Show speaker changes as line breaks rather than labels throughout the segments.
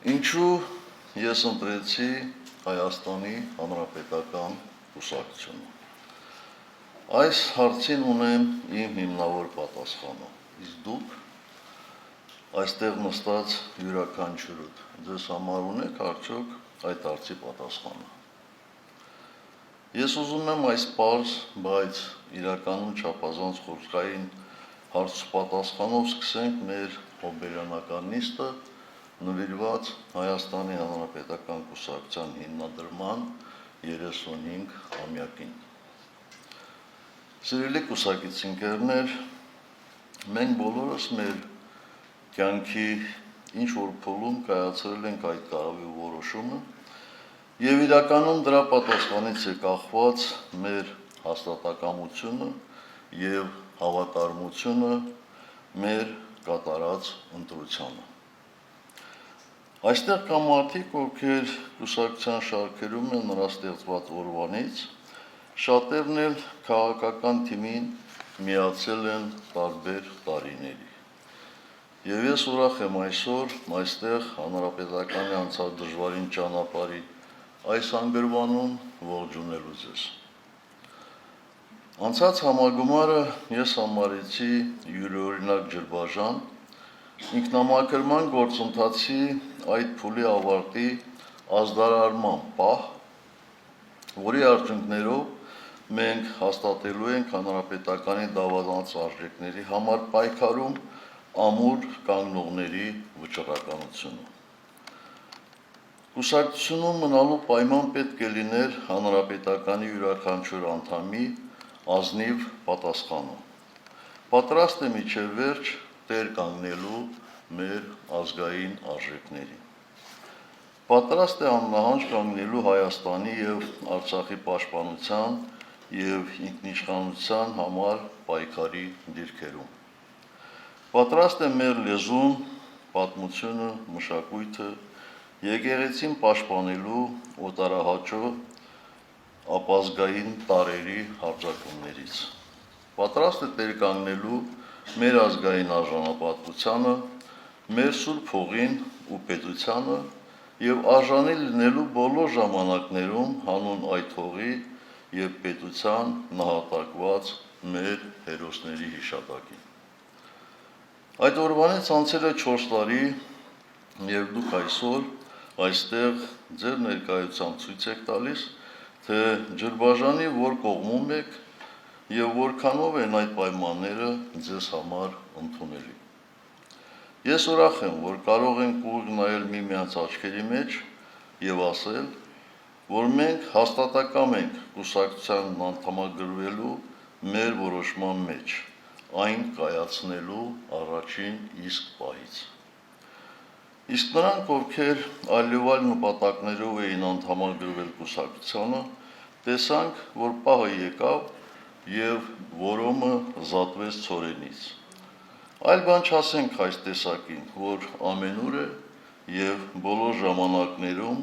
Ինչու ես ընտրեցի Հայաստանի Հանրապետական կուսակցությունը։ Այս հարցին ունեմ իմ հիմնավոր պատասխանը, իսկ դուք այստեղ նստած յուրաքանչյուրդ ձեզ համար ունեք արդյոք այդ հարցի պատասխանը։ Ես ուզում եմ այս պարզ, բայց իրականում չափազանց խորքային հարց-պատասխանով սկսենք մեր հոբելյանական նիստը, նվիրված Հայաստանի Հանրապետական կուսակցության հիմնադրման 35-ամյակին։ Սիրելի կուսակիցներ, մենք բոլորս մեր կյանքի ինչ-որ փուլում կայացրել ենք այդ կարևոր որոշումը եւ իրականում դրա պատասխանից է կախված մեր հաստատակամությունը եւ հավատարմությունը մեր կատարած ընտրությանը։ Այստեղ կան մարդիկ, ովքեր կուսակցության շարքերում են նրա ստեղծված օրվանից, շատերն էլ քաղաքական թիմին միացել են տարբեր տարիների։ Եվ ես ուրախ եմ այսօր այստեղ Հանրապետականի անցած դժվարին ճանապարհի այս անգրվանում ողջունելու ձեզ։ Անցած համագումարը ես համարեցի յուրօրինակ ջրբաժան, ինքնամաքրման գործընթացի այդ փուլի ավարտի ազդարարման պահ, որի արդյունքներով մենք հաստատելու ենք Հանրապետականի դավանած արժեքների համար պայքարում ամուր կանգնողների վճռականությունը։ Կուսակցությունում մնալու պայման պետք է լիներ Հանրապետականի յուրաքանչյուր անդամի ազնիվ պատասխանը։ Պատրաստ է մինչև վերջ տեր կանգնելու մեր ազգային արժեքներին։ Պատրաստ է աննահանջ կանգնելու Հայաստանի եւ Արցախի պաշտպանության եւ ինքնիշխանության համար պայքարի դիրքերում։ Պատրաստ է մեր լեզուն, պատմությունը, մշակույթը, եկեղեցին պաշտպանելու օտարահաճո ապազգային տարրերի հարձակումներից։ Պատրաստ է տեր կանգնելու մեր ազգային արժանապատվությանը, մեր սուրբ հողին ու պետությանը եւ արժանի լինելու բոլոր ժամանակներում հանուն այդ հողի եւ պետության նահատակված մեր հերոսների հիշատակին։ Այդ օրվանից անցել է 4 տարի եւ դուք այսօր այստեղ ձեր ներկայությամբ ցույց եք տալիս, թե ջրբաժանի որ կողմում եք եւ որքանով են այդ պայմանները ձեզ համար ընդունելի։ Ես ուրախ եմ, որ կարող ենք ուղիղ նայել միմյանց աչքերի մեջ եւ ասել, որ մենք հաստատակամ ենք կուսակցության անդամագրվելու մեր որոշման մեջ, այն կայացնելու առաջին իսկ պահից։ Իսկ նրանք, ովքեր այլևայլ նպատակներով էին անդամագրվել կուսակցությանը, տեսանք, որ պահը եկավ եւ որոմը զատվեց ցորենից։ Այլ բան չասենք այս տեսակին, որ ամենուր է եւ բոլոր ժամանակներում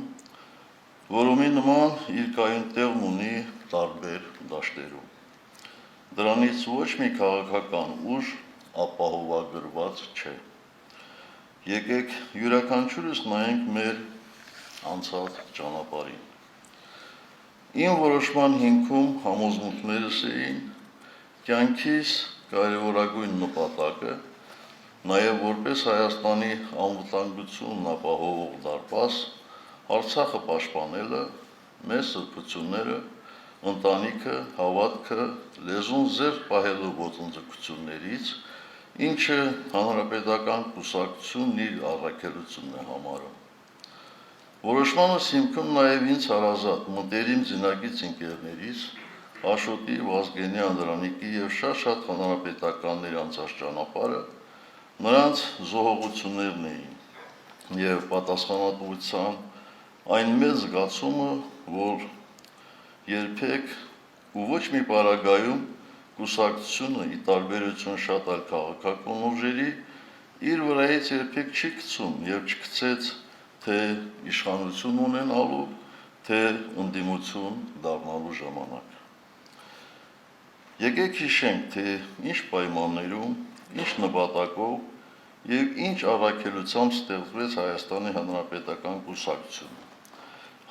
որոմի նման իր կայուն տեղն ունի տարբեր դաշտերում։ Դրանից ոչ մի քաղաքական ուժ ապահովագրված չէ։ Եկեք յուրաքանչյուրս նայենք մեր անցած ճանապարհին։ Իմ որոշման հիմքում համոզմունքներս էին կյանքիս կարևորագույն նպատակը, նաև որպես Հայաստանի անվտանգությունն ապահովող դարպաս, Արցախը պաշտպանելը, մեր սրբությունները, ընտանիքը, հավատքը, լեզուն զերծ պահելու ոտնձգություններից, ինչը Հանրապետական կուսակցությունն իր առաքելությունն է համարում։ Որոշմանս հիմքում նաև ինձ հարազատ մտերիմ զինակից ընկերներից, Աշոտի, Վազգենի, Անդրանիկի եւ շատ հանրապետականների անցած ճանապարհը նրանց զոհողություններն էին եւ պատասխանատվության այն մեծ զգացումը, որ երբեք ու ոչ մի պարագայում կուսակցությունը ի տարբերություն շատ այլ քաղաքական ուժերի իր վրայից երբեք չի գցում եւ չգցեց թե իշխանություն ունենալու, թե ընդդիմություն դառնալու ժամանակ։ Եկեք հիշենք, թե ինչ պայմաններում, ինչ նպատակով եւ ինչ առաքելությամբ ստեղծվեց Հայաստանի Հանրապետական կուսակցությունը։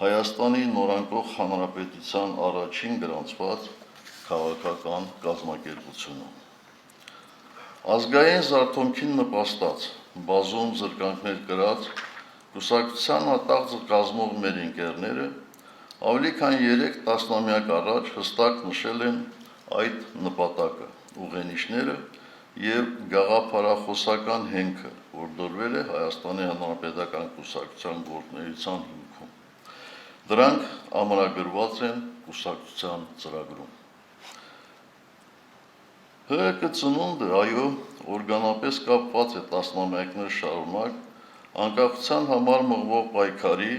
Հայաստանի նորանկող հանրապետության առաջին գրանցված քաղաքական կազմակերպությունը։ Ազգային զարթոնքին նպաստած, բազում զրկանքներ կրած կուսակցության ատաղձը կազմող մեր ընկերները ավելի քան 3 տասնամյակ առաջ հստակ նշել են այդ նպատակը, ուղենիշները եւ գաղափարախոսական հենքը, որ դրվել է Հայաստանի Հանրապետական կուսակցության գործունեության հիմքում։ Դրանք ամրագրված են կուսակցության ծրագրում։ ՀՀԿ ծնունդը, այո, օրգանապես կապված է տասնամյակներ շարունակ անկախության համար մղվող պայքարի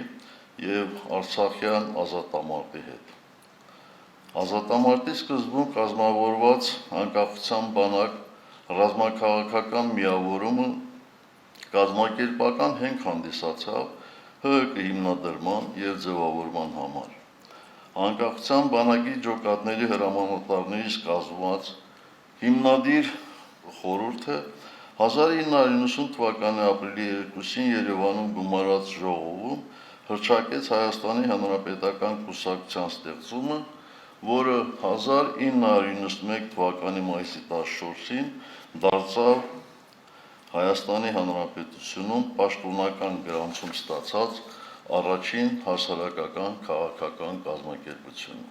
եւ Արցախյան ազատամարտի հետ։ Ազատամարտի սկզբում կազմավորված անկախության բանակ ռազմաքաղաքական միավորումը կազմակերպական հենք հանդիսացավ ՀՀԿ հիմնադրման եւ ձևավորման համար։ Անկախության բանակի ջոկատների հրամանատարներից կազմված հիմնադիր խորհուրդը 1990 թվականի ապրիլի 2-ին Երևանում գումարած ժողովում հռչակեց Հայաստանի Հանրապետական կուսակցության ստեղծումը, որը 1991 թվականի մայիսի 14-ին դարձավ Հայաստանի Հանրապետությունում պաշտոնական գրանցում ստացած առաջին հասարակական քաղաքական կազմակերպությունը։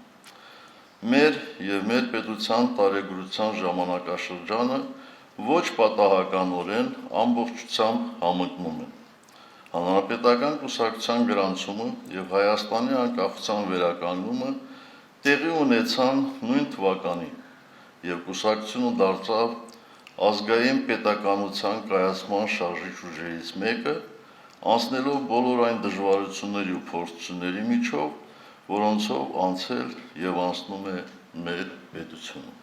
Մեր եւ մեր պետության տարեգրության ժամանակաշրջանը ոչ պատահականորեն ամբողջությամբ համընկնում են։ Հանրապետական կուսակցության գրանցումը եւ Հայաստանի անկախության վերականգնումը տեղի ունեցան նույն թվականին, եւ կուսակցությունը դարձավ ազգային պետականության կայացման շարժիչ ուժերից մեկը, անցնելով բոլոր այն դժվարությունների ու փորձությունների միջով, որոնցով անցել եւ անցնում է մեր պետությունը։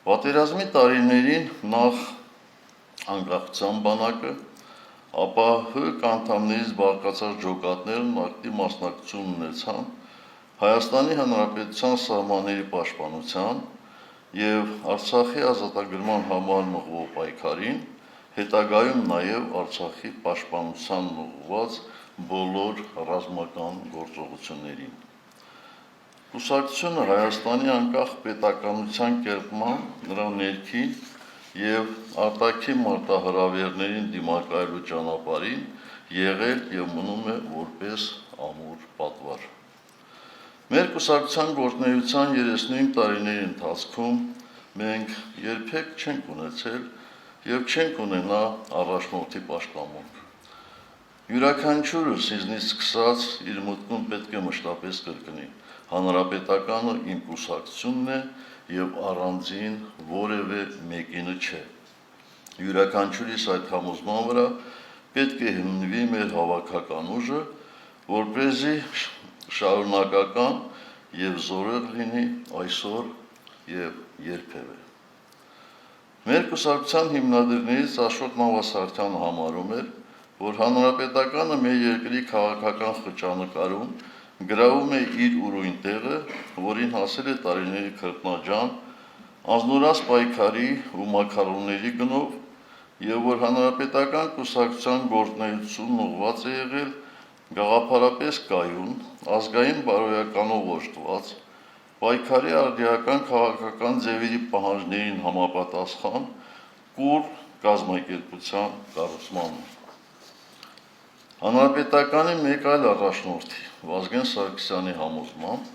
Պատերազմի տարիներին նախ անկախության բանակը, ապա ՀՀԿ անդամներից բաղկացած ջոկատներն ակտիվ մասնակցություն ունեցան Հայաստանի Հանրապետության սահմանների պաշտպանության եւ Արցախի ազատագրման համար մղվող պայքարին, հետագայում նաեւ Արցախի պաշտպանության ուղղված բոլոր ռազմական գործողություններին։ Կուսակցությունը Հայաստանի անկախ պետականության կերտման, նրա ներքին եւ արտաքին մարտահրավերներին դիմակայելու ճանապարհին եղել եւ մնում է որպես ամուր պատվար։ Մեր կուսակցության գործունեության 39 տարիների ընթացքում մենք երբեք չենք ունեցել եւ չենք ունենա առաջնորդի պաշտամունք։ Յուրաքանչյուրս ինձնից սկսած իր մտքում պետք է մշտապես կրկնի. հանրապետականը իմ կուսակցությունն է եւ առանձին որևէ մեկինը չէ։ Յուրաքանչյուրիս այդ համոզման վրա պետք է հիմնվի մեր հավաքական ուժը, որպեսզի շարունակական եւ զորեղ լինի այսօր եւ երբևէ։ Մեր կուսակցության հիմնադիրներից Աշոտ Նավասարդյանը համարում էր, որ հանրապետականը մեր երկրի քաղաքական խճանկարում գրավում է իր ուրույն տեղը, որին հասել է տարիների քրտնաջան, անznորաց պայքարի ու մակարոնների գնով, եւ որ հանրապետական կուսակցության գործունեությունն ուղղված է եղել գաղափարապես կայուն, ազգային բարոյականով օժտված, պայքարի արդիական քաղաքական ձևերի պահանջներին համապատասխան կուռ կազմակերպության կառուցմանը։ Հանրապետականի մեկ այլ առաջնորդի Վազգեն Սարգսյանի համոզմամբ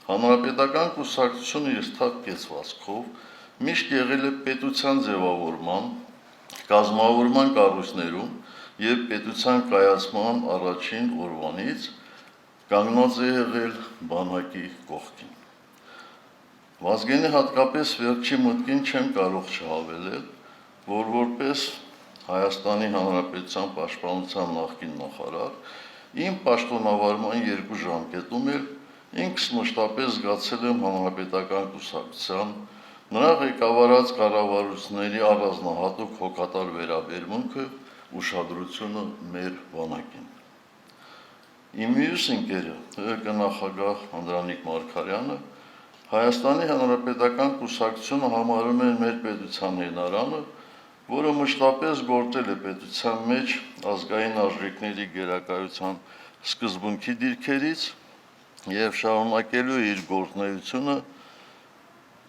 հանրապետական կուսակցությունը իր սթափ կեցվածքով միշտ եղել է պետության ձևավորման, կազմավորման կառույցներում եւ պետության կայացման առաջին օրվանից կանգնած է եղել բանակի կողքին։ Վազգենի հատկապես վերջի մտքին չեմ կարող չհավելել, որ որպես Հայաստանի Հանրապետության պաշտպանության նախկին նախարար իմ պաշտոնավարման 2 ժամկետում էլ ինքս մշտապես զգացել եմ հանրապետական կուսակցության նրա ղեկավարած կառավարությունների առանձնահատուկ հոգատար վերաբերմունքը, ուշադրությունը մեր բանակին։ Իմ մյուս ընկերը, ՀՀԿ նախագահ Անդրանիկ Մարգարյանը, Հայաստանի Հանրապետական կուսակցությունը համարում է մեր պետության հենարանը, որը մշտապես գործել է պետության մեջ ազգային արժեքների գերակայության սկզբունքի դիրքերից եւ շարունակելու է իր գործունեությունը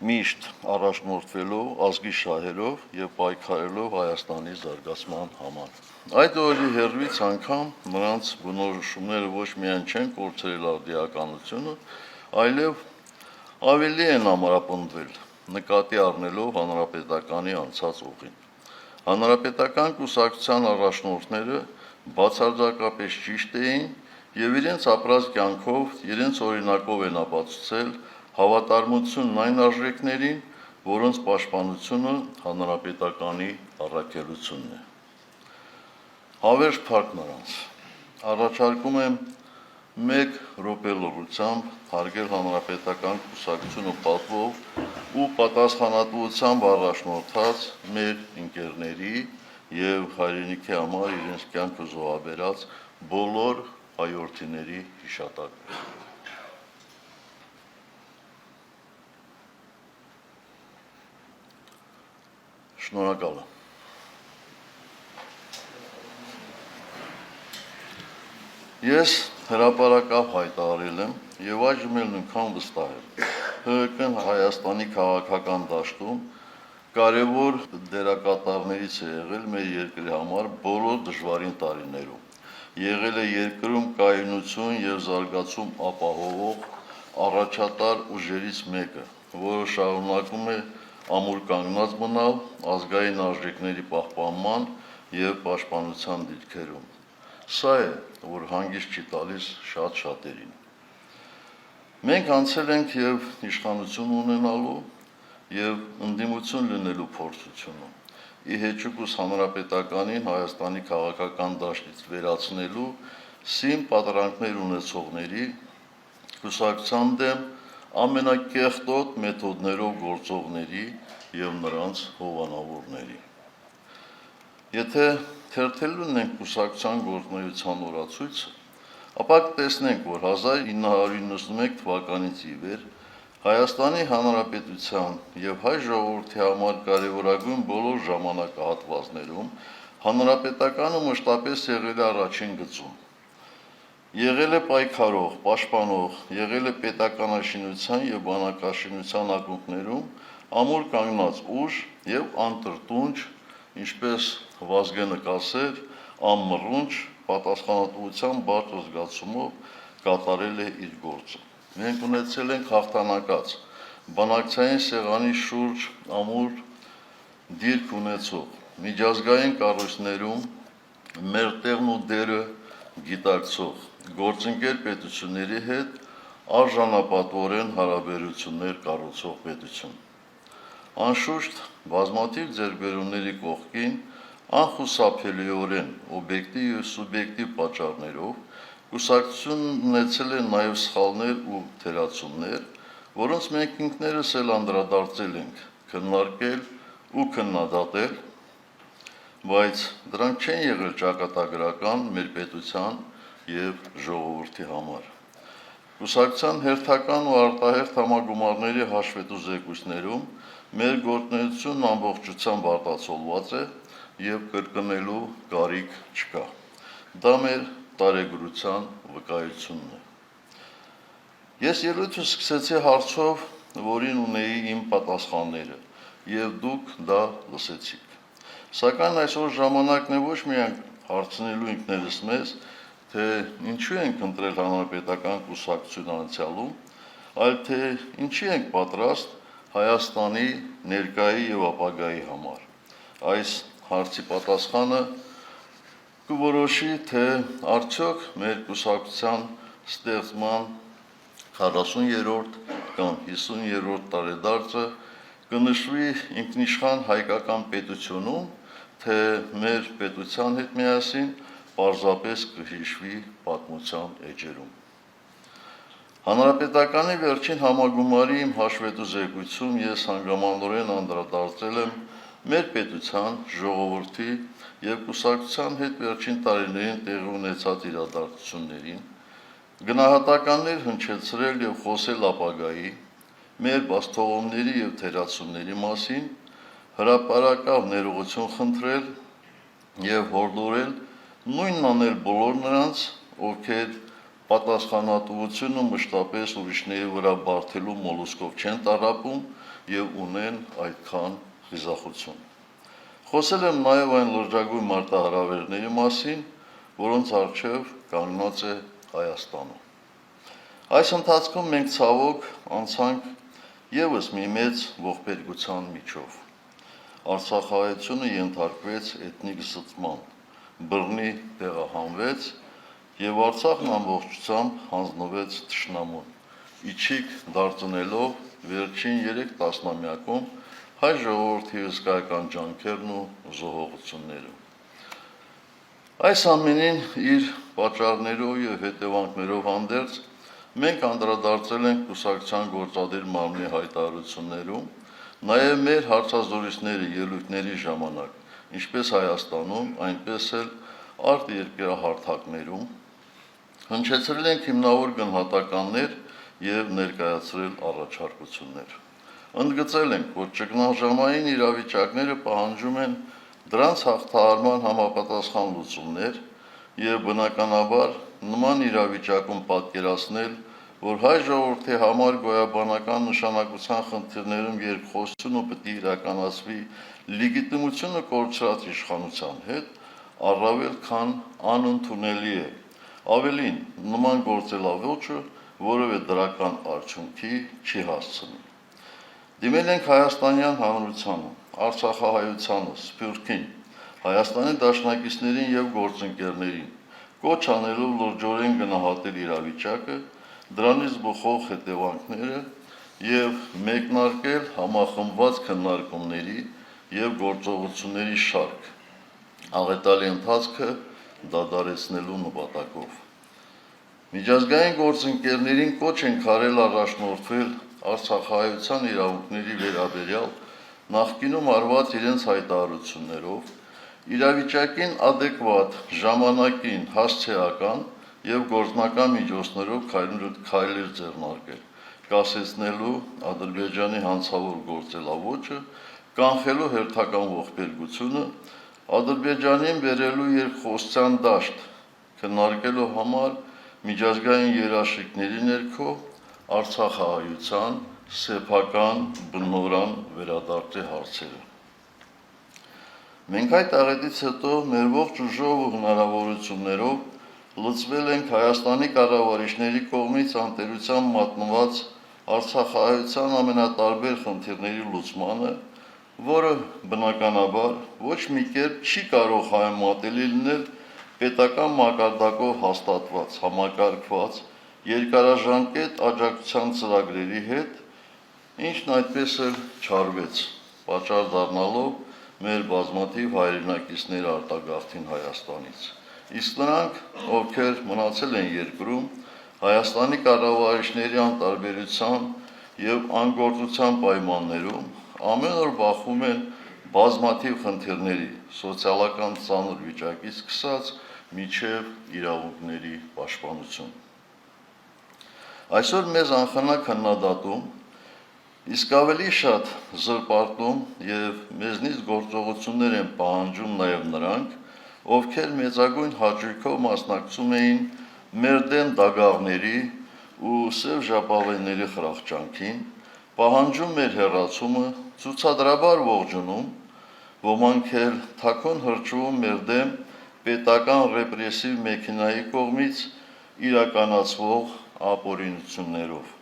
միշտ առաջնորդվելով ազգի շահերով եւ պայքարելով Հայաստանի զարգացման համար։ Այդ օրի հերվից անգամ նրանց բնորոշումները ոչ միայն չեն կորցրել արդիականությունը, այլև ավելի են ամրապնդվել, նկատի առնելով հանրապետականի անցած ուղին։ Հանրապետական կուսակցության առաջնորդները բացարձակապես ճիշտ էին եւ իրենց ապրած կյանքով, իրենց օրինակով են ապացուցել հավատարմությունն այն արժեքներին, որոնց պաշտպանությունը հանրապետականի առաքելությունն է։ Հավերժ փառք նրանց։ Առաջարկում եմ 1 րոպե լռությամբ հարգել հանրապետական կուսակցությունը պատվով ու պատասխանատվությամբ առաջնորդած մեր ընկերների եւ հայրենիքի համար իրենց կյանքը զոհաբերած բոլոր հայրենիների հիշատակը։ Շնորհակալ եմ։ Ես հրապարակավ հայտարարել եմ եւ այժմ էլ նույնքան վստահ եմ։ ՀՀԿ-ն Հայաստանի քաղաքական դաշտում կարևոր դերակատարներից է եղել մեր երկրի համար բոլոր դժվարին տարիներում։ Եղել է երկրում կայունություն եւ զարգացում ապահովող առաջատար ուժերից մեկը, որը շարունակում է ամուր կանգնած մնալ ազգային արժեքների պահպանման եւ պաշտպանության դիրքերում։ Սա է, որ հանգիստ չի տալիս շատ շատերին։ Մենք անցել ենք եւ իշխանություն ունենալու եւ ընդդիմություն լինելու փորձությունը։ Ի հեճուկս հանրապետականին Հայաստանի քաղաքական դաշտից վերացնելու սին պատրանքներ ունեցողների կուսակցության դեմ ամենակեղտոտ մեթոդներով գործողների եւ նրանց հովանավորների։ Եթե թերթելուն ենք կուսակցության գործունեության օրացույցը, ապա կտեսնենք, որ 1991 թվականից ի վեր Հայաստանի Հանրապետության եւ հայ ժողովրդի համար կարևորագույն բոլոր ժամանակահատվածներում հանրապետականը մշտապես եղել է առաջին գծում։ Եղել է պայքարող, պաշտպանող, եղել է պետականաշինության եւ բանակաշինության ակունքներում ամուր կանգնած ուժ եւ անտրտունջ, ինչպես Վազգենը կասեր, անմռունչ պատասխանատվության բարձր զգացումով կատարել է իր գործը։ Մենք ունեցել ենք հաղթանակած բանակցային սեղանի շուրջ ամուր դիրք ունեցող միջազգային կառույցներում մեր տեղն ու դերը գիտակցող գործընկեր պետությունների հետ արժանապատվորեն հարաբերություններ կառուցող պետություն։ Անշուշտ բազմաթիվ ձեռքբերումների կողքին անխուսափելիորեն օբյեկտիվ եւ սուբյեկտիվ պատճառներով կուսակցությունն ունեցել է նաեւ սխալներ ու թերացումներ, որոնց մենք ինքներս էլ անդրադարձել ենք, քննարկել ու քննադատել, բայց դրանք չեն եղել ճակատագրական մեր պետության եւ ժողովրդի համար։ Կուսակցության հերթական ու արտահերթ համագումարների հաշվետու զեկույցներում մեր գործունեությունն ամբողջությամբ արտացոլված է եւ կրկնելու կարիք չկա։ Դա մեր տարեգրության վկայությունն է։ Ես ելույթը սկսեցի հարցով, որին ունեի իմ պատասխանները, եւ դուք դա լսեցիք։ Սակայն այսօր ժամանակն է ոչ միայն հարցնելու ինքներս մեզ, թե ինչու ենք ընտրել հանրապետական կուսակցություն անցյալում, այլ թե ինչի ենք պատրաստ Հայաստանի ներկայի եւ ապագայի համար։ Այս հարցի պատասխանը կորոշի, թե արդյոք մեր կուսակցության ստեղծման 40-րդ կամ 50-րդ տարեդարձը կնշվի ինքնիշխան հայկական պետությունում, թե մեր պետության հետ միասին պարզապես կհիշվի պատմության էջերում։ Հանրապետականի վերջին համագումարի իմ հաշվետու զեկույցում ես հանգամանորեն անդրադարձել եմ մեր պետության, ժողովրդի եւ կուսակցության հետ վերջին տարիներին տեղի ունեցած իրադարձություններին, գնահատականներ հնչեցրել եւ խոսել ապագայի, մեր բացթողումների եւ թերացումների մասին, հրապարակավ ներողություն խնդրել եւ հորդորել նույնն անել բոլոր նրանց, ովքեր պատասխանատվությունը մշտապես ուրիշների վրա բարթելու մոլուսկով չեն տառապում եւ ունեն այդքան խիզախություն։ Խոսել եմ նաեւ այն լրջագույն մարտահրավերների մասին, որոնց առջեւ կանգնած է Հայաստանը։ Այս ընթացքում մենք ցավոք անցանք եւս մի մեծ ողբերգության միջով։ Արցախահայությունը ենթարկվեց էթնիկ զտման, բռնի տեղահանվեց եւ Արցախն ամբողջությամբ հանձնվեց թշնամուն, իջիկ դարձնելով վերջին 3 տասնամյակում հայ ժողովրդի հսկայական ջանքերն ու զոհողությունները։ Այս ամենին իր պատճառներով եւ հետևանքներով հանդերձ մենք անդրադարձել ենք կուսակցության գործադիր մարմնի հայտարարություններում, նաեւ մեր հարցազրույցների ելույթների ժամանակ, ինչպես Հայաստանում, այնպես էլ արտերկրահարթակներում, հնչեցրել ենք հիմնավոր գնահատականներ եւ ներկայացրել առաջարկություններ։ Ընդգծել ենք, որ ճգնաժամային իրավիճակները պահանջում են դրանց հաղթահարման համապատասխան լուծումներ եւ բնականաբար նման իրավիճակում պատկերացնել, որ հայ ժողովրդի համար գոյաբանական նշանակության խնդիրներում երկխոսությունը պետք է իրականացվի լեգիտիմությունը կորցրած իշխանության հետ, առավել քան անընդունելի է։ Ավելին, նման գործելավոճը որևէ դրական արդյունքի չի հասցնի։ Դիմել ենք հայաստանյան հանրությանը, արցախահայությանը, սփյուռքին, Հայաստանի դաշնակիցներին եւ գործընկերներին, կոչ անելով լրջորեն գնահատել իրավիճակը, դրանից բխող հետևանքները եւ մեկնարկել համախմբված քննարկումների եւ գործողությունների շարք, աղետալի ընթացքը դադարեցնելու նպատակով։ Միջազգային գործընկերներին կոչ ենք արել առաջնորդվել արցախահայության իրավունքների վերաբերյալ նախկինում արված իրենց հայտարարություններով, իրավիճակին adekvat, ժամանակին հասցեական եւ գործնական միջոցներով քայլեր ձեռնարկել, կասեցնելու Ադրբեջանի հանցավոր գործելավոճը, կանխելու հերթական ողբերգությունը, Ադրբեջանին բերելու երկխոսության դաշտ, քննարկելու համար միջազգային երաշխիքների ներքո արցախահայության սեփական բնորան վերադարձի հարցերը։ Մենք այդ աղետից հետո մեր ողջ ուժով ու հնարավորություններով լծվել ենք Հայաստանի կառավարիչների կողմից անտերության մատնված արցախահայության ամենատարբեր խնդիրների լուծմանը, որը բնականաբար ոչ մի կերպ չի կարող համեմատելի լինել պետական մակարդակով հաստատված, համակարգված, երկարաժամկետ աջակցության ծրագրերի հետ, ինչն այդպես էլ չարվեց, պատճառ դառնալով մեր բազմաթիվ հայրենակիցներ արտագաղթին Հայաստանից, իսկ նրանք, ովքեր մնացել են երկրում, Հայաստանի կառավարիչների անտարբերության եւ անգործության պայմաններում ամեն օր բախվում են բազմաթիվ խնդիրների, սոցիալական ծանր վիճակից սկսած մինչև իրավունքների պաշտպանություն։ Այսօր մեզ անխնա քննադատում, իսկ ավելի շատ զրպարտում եւ մեզնից գործողություններ են պահանջում նաեւ նրանք, ովքեր մեծագույն հաճույքով մասնակցում էին մեր դեմ դագաղների ու սև ժապավենների խրախճանքին, պահանջում մեր հեռացումը, ցուցադրաբար ողջունում, ոմանք էլ թաքուն հրճվում մեր դեմ պետական ռեպրեսիվ մեքենայի կողմից իրականացվող ապօրինություններով։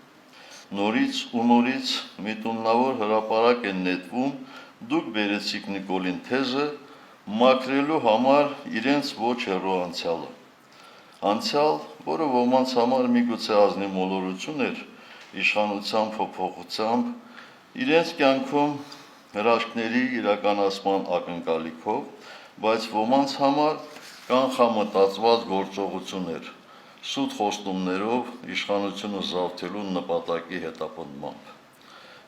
Նորից ու նորից միտումնավոր հրապարակ են նետվում դուք բերեցիք Նիկոլին թեզը մաքրելու համար իրենց ոչ հեռու անցյալը։ Անցյալ, որը ոմանց համար միգուցե ազնիվ մոլորություն էր իշխանության փոփոխությամբ, իրենց կյանքում հրաշքների իրականացման ակնկալիքով, բայց ոմանց համար կանխամտածված գործողություն էր, սուտ խոստումներով իշխանությունը զավթելու նպատակի հետապնդմամբ։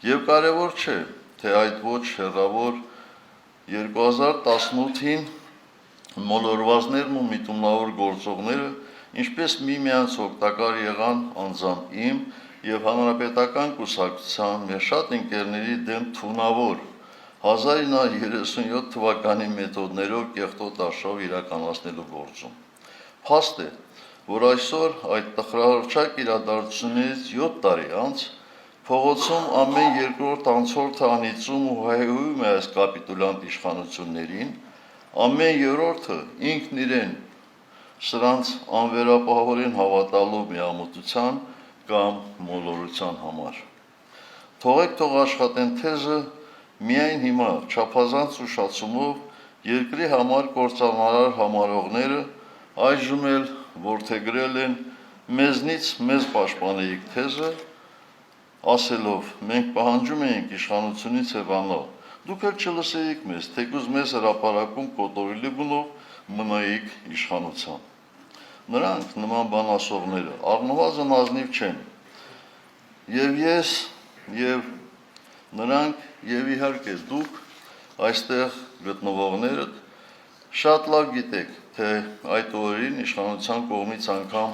Եվ կարևոր չէ, թե այդ ոչ հեռավոր 2018-ին մոլորվածներն ու միտումնավոր գործողները ինչպես միմյանց օգտակար եղան անձամբ իմ եւ հանրապետական կուսակցության մեր շատ ընկերների դեմ թունավոր 1937 թվականի մեթոդներով կեղտոտ արշավ իրականացնելու գործում։ Փաստ է, որ այսօր այդ տխրահռչակ իրադարձությունից 7 տարի անց փողոցում ամեն երկրորդ անցորդը անիծում ու հայհոյում է այս կապիտուլյանտ իշխանություններին, ամեն երրորդը ինքն իրեն սրանց անվերապահորեն հավատալու միամտության կամ մոլորության համար։ Թողեք թող աշխատեն թեզը միայն հիմա չափազանց ուշացումով երկրի համար կործանարար համարողները այժմ էլ որդեգրել են մեզնից մեզ պաշտպանեիք թեզը, ասելով մենք պահանջում ենք իշխանությունից հեռանալ, դուք էլ չլսեիք մեզ, թեկուզ մեզ հրապարակում կոտորելի գնով մնայիք իշխանության։ Նրանք նման բան ասողները առնվազն ազնիվ չեն, եւ ես, եւ նրանք, եւ իհարկե դուք այստեղ գտնվողներդ շատ լավ գիտեք, թե այդ օրերին իշխանության կողմից անգամ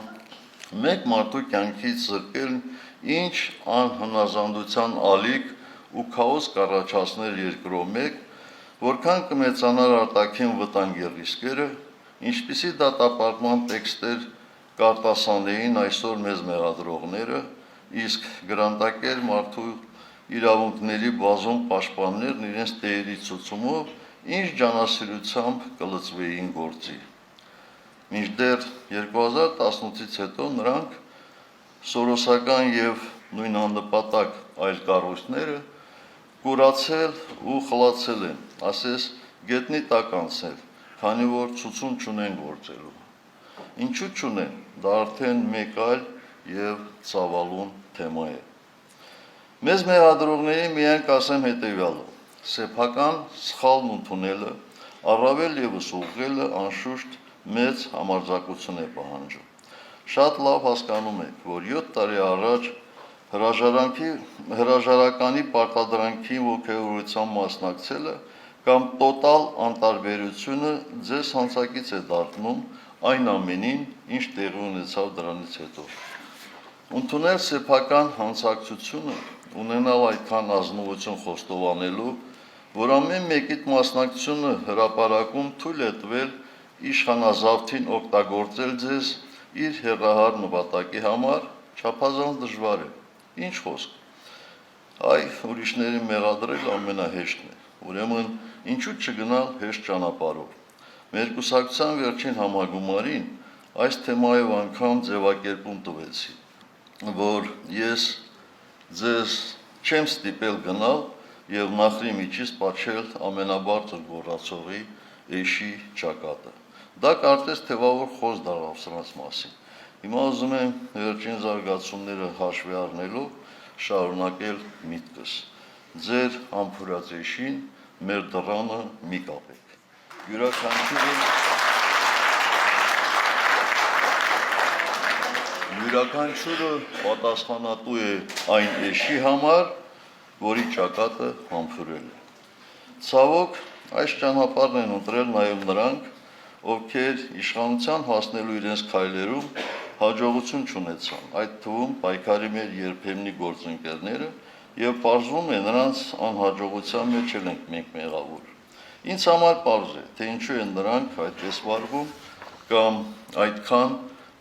մեկ մարդու կյանքից զրկելն ինչ անհնազանդության ալիք ու քաոս կառաջացներ երկրով մեկ, որքան կմեծանար արտաքին վտանգի ռիսկերը, ինչպիսի դատապարտման տեքստեր կարտասանեին այսօր մեզ մեղադրողները, իսկ գրանտակեր մարդու իրավունքների բազում պաշտպաններն իրենց տեղերի ցուցումով ինչ ջանասիրությամբ կլծվեին գործի։ Մինչդեռ 2018-ից հետո նրանք սորոսական եւ նույն աննպատակ այլ կառույցները կուրացել ու խլացել են, ասես գետնի տակ անցել, քանի որ ցուցում չունեն գործելու։ Ինչու չունեն, դա արդեն մեկ այլ եւ ցավալուն թեմա է։ Մեզ մեղադրողների միայն կասեմ հետեւյալը. սեփական սխալն ընդունելը, առավել եւս ուղղելը անշուշտ մեծ համարձակություն է պահանջում։ Շատ լավ հասկանում եք, որ 7 տարի առաջ հրաժարականի պարտադրանքի ոգևորության մասնակցելը կամ տոտալ անտարբերությունը ձեզ հանցակից է դառնում այն ամենին, ինչ տեղի ունեցավ դրանից հետո։ Ընդունել սեփական հանցակցությունը, ունենալ այդքան ազնվություն խոստովանելու, որ ամեն մեկիդ մասնակցությունը հրապարակում թույլ է տվել իշխանազավթին օգտագործել ձեզ իր հեռահար նպատակի համար, չափազանց դժվար է։ Ինչ խոսք։ Այ ուրիշներին մեղադրել ամենահեշտն է։ Ուրեմն ինչու չգնալ հեշտ ճանապարհով։ Մեր կուսակցության վերջին համագումարին այս թեմայով անգամ ձևակերպում տվեցի, որ ես ձեզ չեմ ստիպել գնալ եւ նախրի միջից պատշել ամենաբարձր գոռացողի էշի ճակատը։ Դա կարծես թեւավոր խոսք դառավ սրանց մասին։ Հիմա ուզում եմ վերջին զարգացումները հաշվի առնելով շարունակել միտքս։ Ձեր ամփորած էշին մեր դռանը մի կապեք։ Յուրաքանչյուրը պատասխանատու է այն էշի համար, որի ճակատը համբուրել է։ Ցավոք, այս ճանապարհն են ընտրել նաև նրանք, ովքեր իշխանության հասնելու իրենց քայլերում հաջողություն չունեցան, այդ թվում պայքարի մեր երբեմնի գործընկերները, եւ պարզվում է նրանց անհաջողության մեջ ենք մենք մեղավոր։ Ինձ համար պարզ է, թե ինչու են նրանք այդպես վարվում կամ այդքան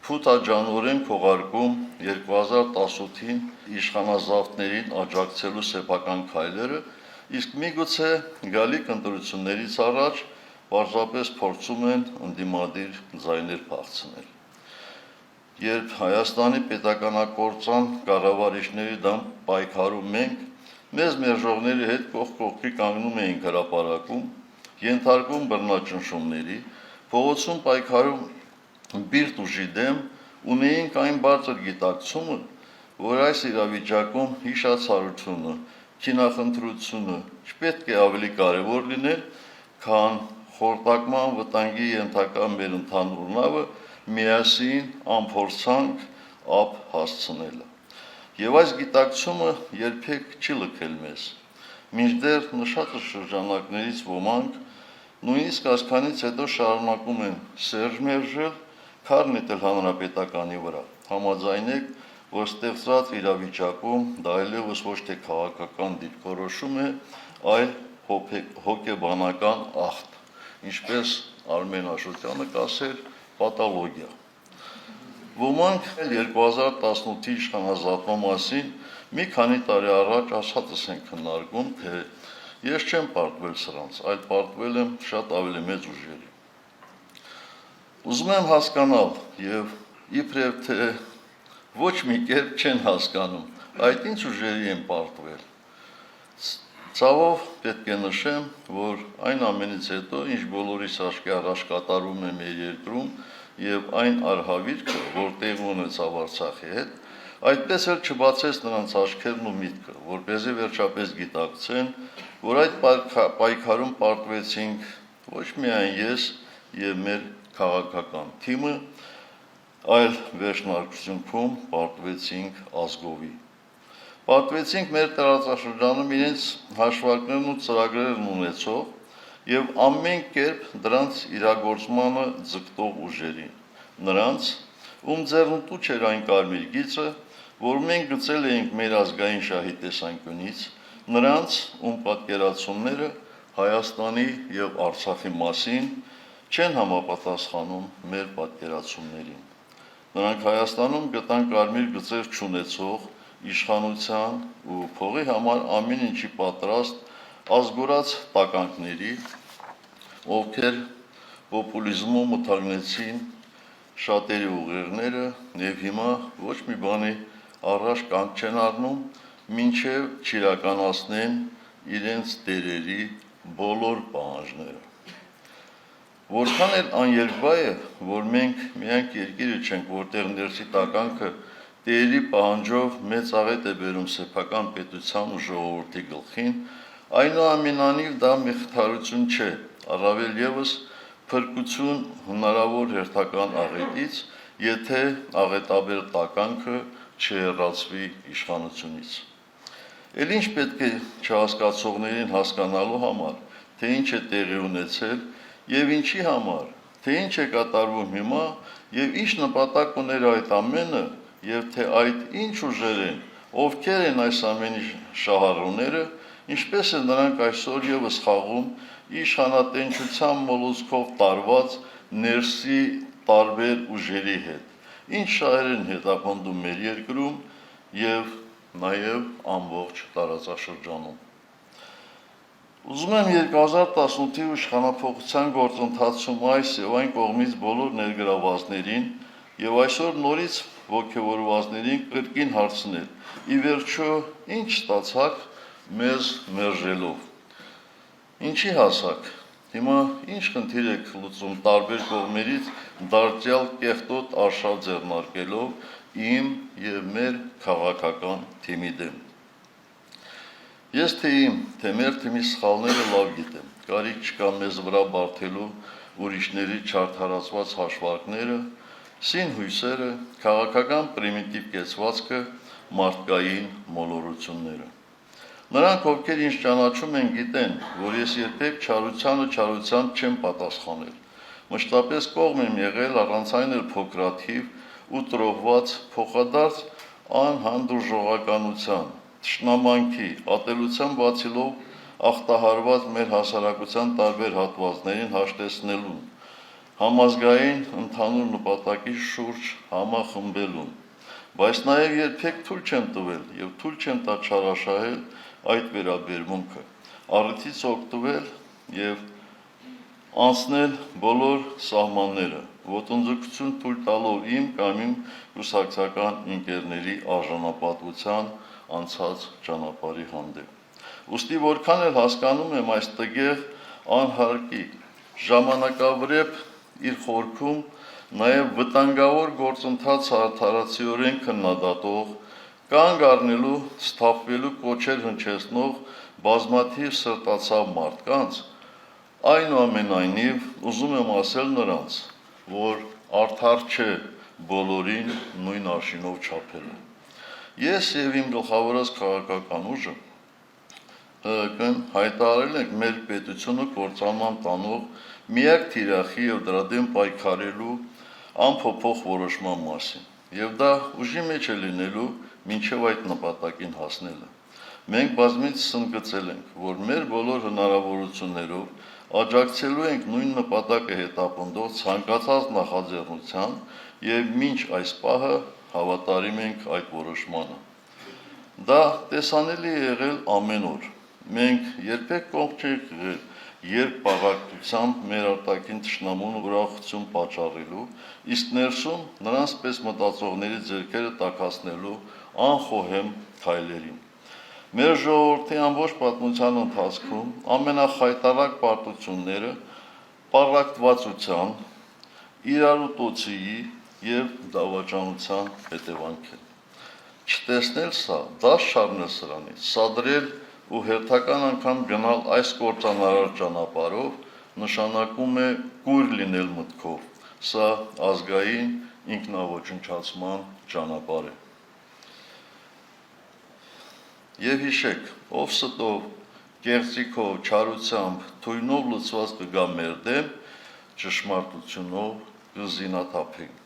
փութաջանորեն քողարկում 2018-ին իշխանազավթներին աջակցելու սեփական քայլերը, իսկ միգուցե գալիք ընտրություններից առաջ պարզապես փորձում են ընդդիմադիր ձայներ փախցնել։ Երբ Հայաստանի պետականակործան կառավարիչների դեմ պայքարում մենք, մեզ մերժողների հետ կողք կողքի կանգնում էինք հրապարակում, ենթարկվում բռնաճնշումների, փողոցում պայքարում բիրտ ուժի դեմ, ունեինք այն բարձր գիտակցումը, որ այս իրավիճակում հիշացարությունը, քինախնդրությունը չպետք է ավելի կարևոր լինել, քան խորտակման վտանգի ենթակա մեր ընդհանուր նավը միասին անփորձանք ափ հասցնելը։ Եվ այս գիտակցումը երբեք չի լքել մեզ։ Մինչդեռ նշած շրջանակներից ոմանք նույնիսկ այսքանից հետո շարունակում են սերժ մերժել, քար նետել հանրապետականի վրա։ Համաձայնեք, որ ստեղծված իրավիճակում դա այլևս ոչ թե քաղաքական դիրքորոշում է, այլ հոգեբանական ախտ, ինչպես Արմեն Աշոտյանը կասեր, պաթոլոգիա։ Ոմանք 2018-ի իշխանազատման մասին մի քանի տարի առաջ ասածս են քննարկում, թե ես չեմ պարտվել սրանց, այլ պարտվել եմ շատ ավելի մեծ ուժերի։ Ուզում եմ հասկանալ եւ իբրև թե ոչ մի կերպ չեն հասկանում, այդ ինչ ուժերի են պարտվել։ Ցավով պետք է նշեմ, որ այն ամենից հետո, ինչ բոլորիս աչքի առաջ կատարում է մեր երկրում եւ այն արհավիրքը, որ տեղի ունեցավ Արցախի հետ, այդպես էլ չբացեց նրանց աչքերն ու միտքը, որպեսզի վերջապես գիտակցեն, որ այդ պայքարում պարտվեցինք ոչ միայն ես եւ մեր քաղաքական թիմը, այլ վերջնարկությունում պարտվեցինք ազգովի։ Պարտվեցինք մեր տարածաշրջանում իրենց հաշվարկներն ու ծրագրերն ունեցող եւ ամեն կերպ դրանց իրագործմանը ձգտող ուժերին, նրանց, ում ձեռնտու չէր այն կարմիր գիծը, որ մենք գծել էինք մեր ազգային շահի տեսանկյունից, նրանց, ում պատկերացումները Հայաստանի եւ Արցախի մասին չեն համապատասխանում մեր պատկերացումներին։ Նրանք Հայաստանում գտան կարմիր գծեր չունեցող իշխանության ու փողի համար ամեն ինչի պատրաստ ազգորած տականքների, ովքեր պոպուլիզմով մթագնեցին շատերի ուղեղները եւ հիմա ոչ մի բանի առաջ կանգ չեն առնում, մինչեւ չիրականացնեն իրենց տերերի բոլոր պահանջները։ Որքան էլ աներկբա է, որ մենք միայն երկիրը չենք, որտեղ ներսի տականքը տերերի պահանջով մեծ աղետ է բերում սեփական պետության ու ժողովրդի գլխին, այնուամենայնիվ դա մի խթարություն չէ, առավել եւս փրկություն հնարավոր հերթական աղետից, եթե աղետաբեր տականքը չհեռացվի իշխանությունից։ Էլ ինչ պետք է չհասկացողներին հասկանալու համար, թե ինչ է տեղի ունեցել եւ ինչի համար, թե ինչ է կատարվում հիմա եւ ինչ նպատակ ուներ այդ ամենը եւ թե այդ ինչ ուժեր են, ովքեր են այս ամենի շահառուները, ինչպես է նրանք այսօր եւս խաղում իշխանատենչության մոլուցքով տարված ներսի տարբեր ուժերի հետ, ինչ շահեր են հետապնդում մեր երկրում եւ նաեւ ամբողջ տարածաշրջանում։ Ուզում եմ 2018-ի իշխանափոխության գործընթացում այս եւ այն կողմից բոլոր ներգրավվածներին եւ այսօր նորից ողջավորվածներին կրկին հարցնել. ի վերջո ինչ ստացաք մեզ մերժելով։ Ինչի հասակ։ Հիմա ինչ խնդիր եք լուծում տարբեր կողմերից դարձյալ կեղտոտ արշավ ձեռնարկելով իմ եւ մեր քաղաքական թիմի դեմ։ Ես թե իմ, թե մեր թիմի սխալները լավ գիտեմ, կարիք չկա մեզ վրա բարթելու ուրիշների չարդարացված հաշվարկները, սին հույսերը, քաղաքական պրիմիտիվ կեցվածքը, մարդկային մոլորությունները։ Նրանք, ովքեր ինձ ճանաչում են, գիտեն, որ ես երբեք չարությանը չարությամբ չեմ պատասխանել, մշտապես կողմ եմ եղել առանց այն էլ փոքրաթիվ ու տրոհված փոխադարձ անհանդուրժողականության, թշնամանքի, ատելության բացիլով ախտահարված մեր հասարակության տարբեր հատվածներին հաշտեցնելուն, համազգային ընդհանուր նպատակի շուրջ համախմբելուն, բայց նաև երբեք թույլ չեմ տվել եւ թույլ չեմ տա չարաշահել այդ վերաբերմունքը, առիթից օգտվել եւ անցնել բոլոր սահմանները, ոտնձգություն թույլ տալով իմ կամ իմ կուսակցական ընկերների արժանապատվության անցած ճանապարհի հանդեպ։ Ուստի որքան էլ հասկանում եմ այս տգեղ անհարկի ժամանակավրեպ իր խորքում նաև վտանգավոր գործընթաց արդարացիորեն քննադատող, կանգ առնելու, սթափվելու կոչեր հնչեցնող բազմաթիվ սրտացավ մարդկանց, այնուամենայնիվ ուզում եմ ասել նրանց, որ արդար չէ բոլորին նույն արշինով չափելը։ Ես եւ իմ գլխավորած քաղաքական ուժը ՀՀԿ-ն հայտարարել ենք մեր պետությունը կործանման տանող միակ թիրախի եւ դրա դեմ պայքարելու անփոփոխ որոշման մասին։ Եվ դա ուժի մեջ է լինելու մինչև այդ նպատակին հասնելը։ Մենք բազմից ընդգծել ենք, որ մեր բոլոր հնարավորություններով աջակցելու ենք նույն նպատակը հետապնդող ցանկացած նախաձեռնության եւ մինչ այս պահը հավատարիմ ենք այդ որոշմանը։ Դա տեսանելի է եղել ամեն օր։ Մենք երբեք կողմ չենք եղել, երբ պաղակտությամբ մեր արտաքին թշնամուն ուրախություն պատճառելու, իսկ ներսում նրանց պես մտածողների ձեռքերը տաքացնելու անխոհեմ քայլերին։ Մեր ժողովրդի ամբողջ պատմության ընթացքում ամենախայտարակ պարտությունները պառակտվածության, իրարուտոցիի եւ դավաճանության հետևանք են։ Չտեսնել սա, դաս չառնել սրանից, սադրել ու հերթական անգամ գնալ այս կործանարար ճանապարհով նշանակում է կույր լինել մտքով, սա ազգային ինքնաոչնչացման ճանապարհ է։ Եվ հիշեք, ով ստով, կեղծիքով, չարությամբ, թույնով լցված կգա մեր դեմ, ճշմարտությունով կզինաթափեն։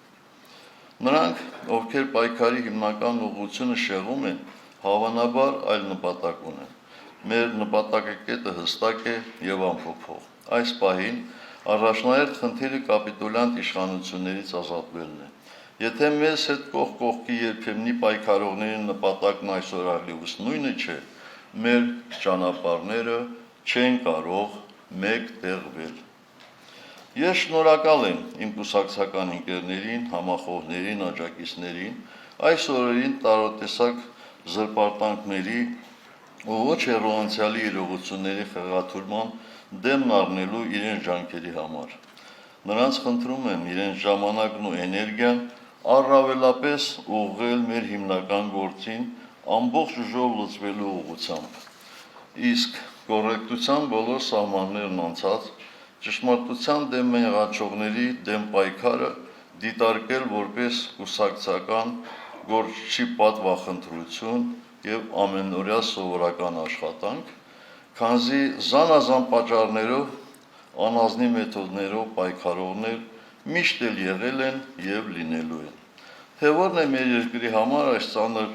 Նրանք, ովքեր պայքարի հիմնական ուղղությունը շեղում են, հավանաբար այլ նպատակ ունեն։ Մեր նպատակակետը հստակ է եւ անփոփոխ։ Այս պահին առաջնահերթ խնդիրը կապիտուլյանտ իշխանություններից ազատվելն է։ Եթե մեզ հետ կողք կողքի երբեմնի պայքարողների նպատակն այսօր այլևս նույնը չէ, մեր ճանապարհները չեն կարող մեկտեղվել։ Ես շնորհակալ եմ իմ կուսակցական ընկերներին, համախոհներին, աջակիցներին, այս օրերին տարատեսակ զրպարտանքների ու ոչ հեռու անցյալի իրողությունների խեղաթյուրման դեմն առնելու իրենց ջանքերի համար։ Նրանց խնդրում եմ իրենց ժամանակն ու էներգիան առավելապես ուղղել մեր հիմնական գործին ամբողջ ուժով լուծվելու ուղղությամբ։ Իսկ կոռեկտության բոլոր սահմաններն անցած ճշմարտության դեմ մեղադրողների դեմ պայքարը դիտարկել որպես կուսակցական գործչի պատվախնդրություն եւ ամենօրյա սովորական աշխատանք, քանզի զանազան պատճառներով անազնի մեթոդներով պայքարողներ միշտ էլ եղել են եւ լինելու են։ Թե որն է մեր երկրի համար այս ծանր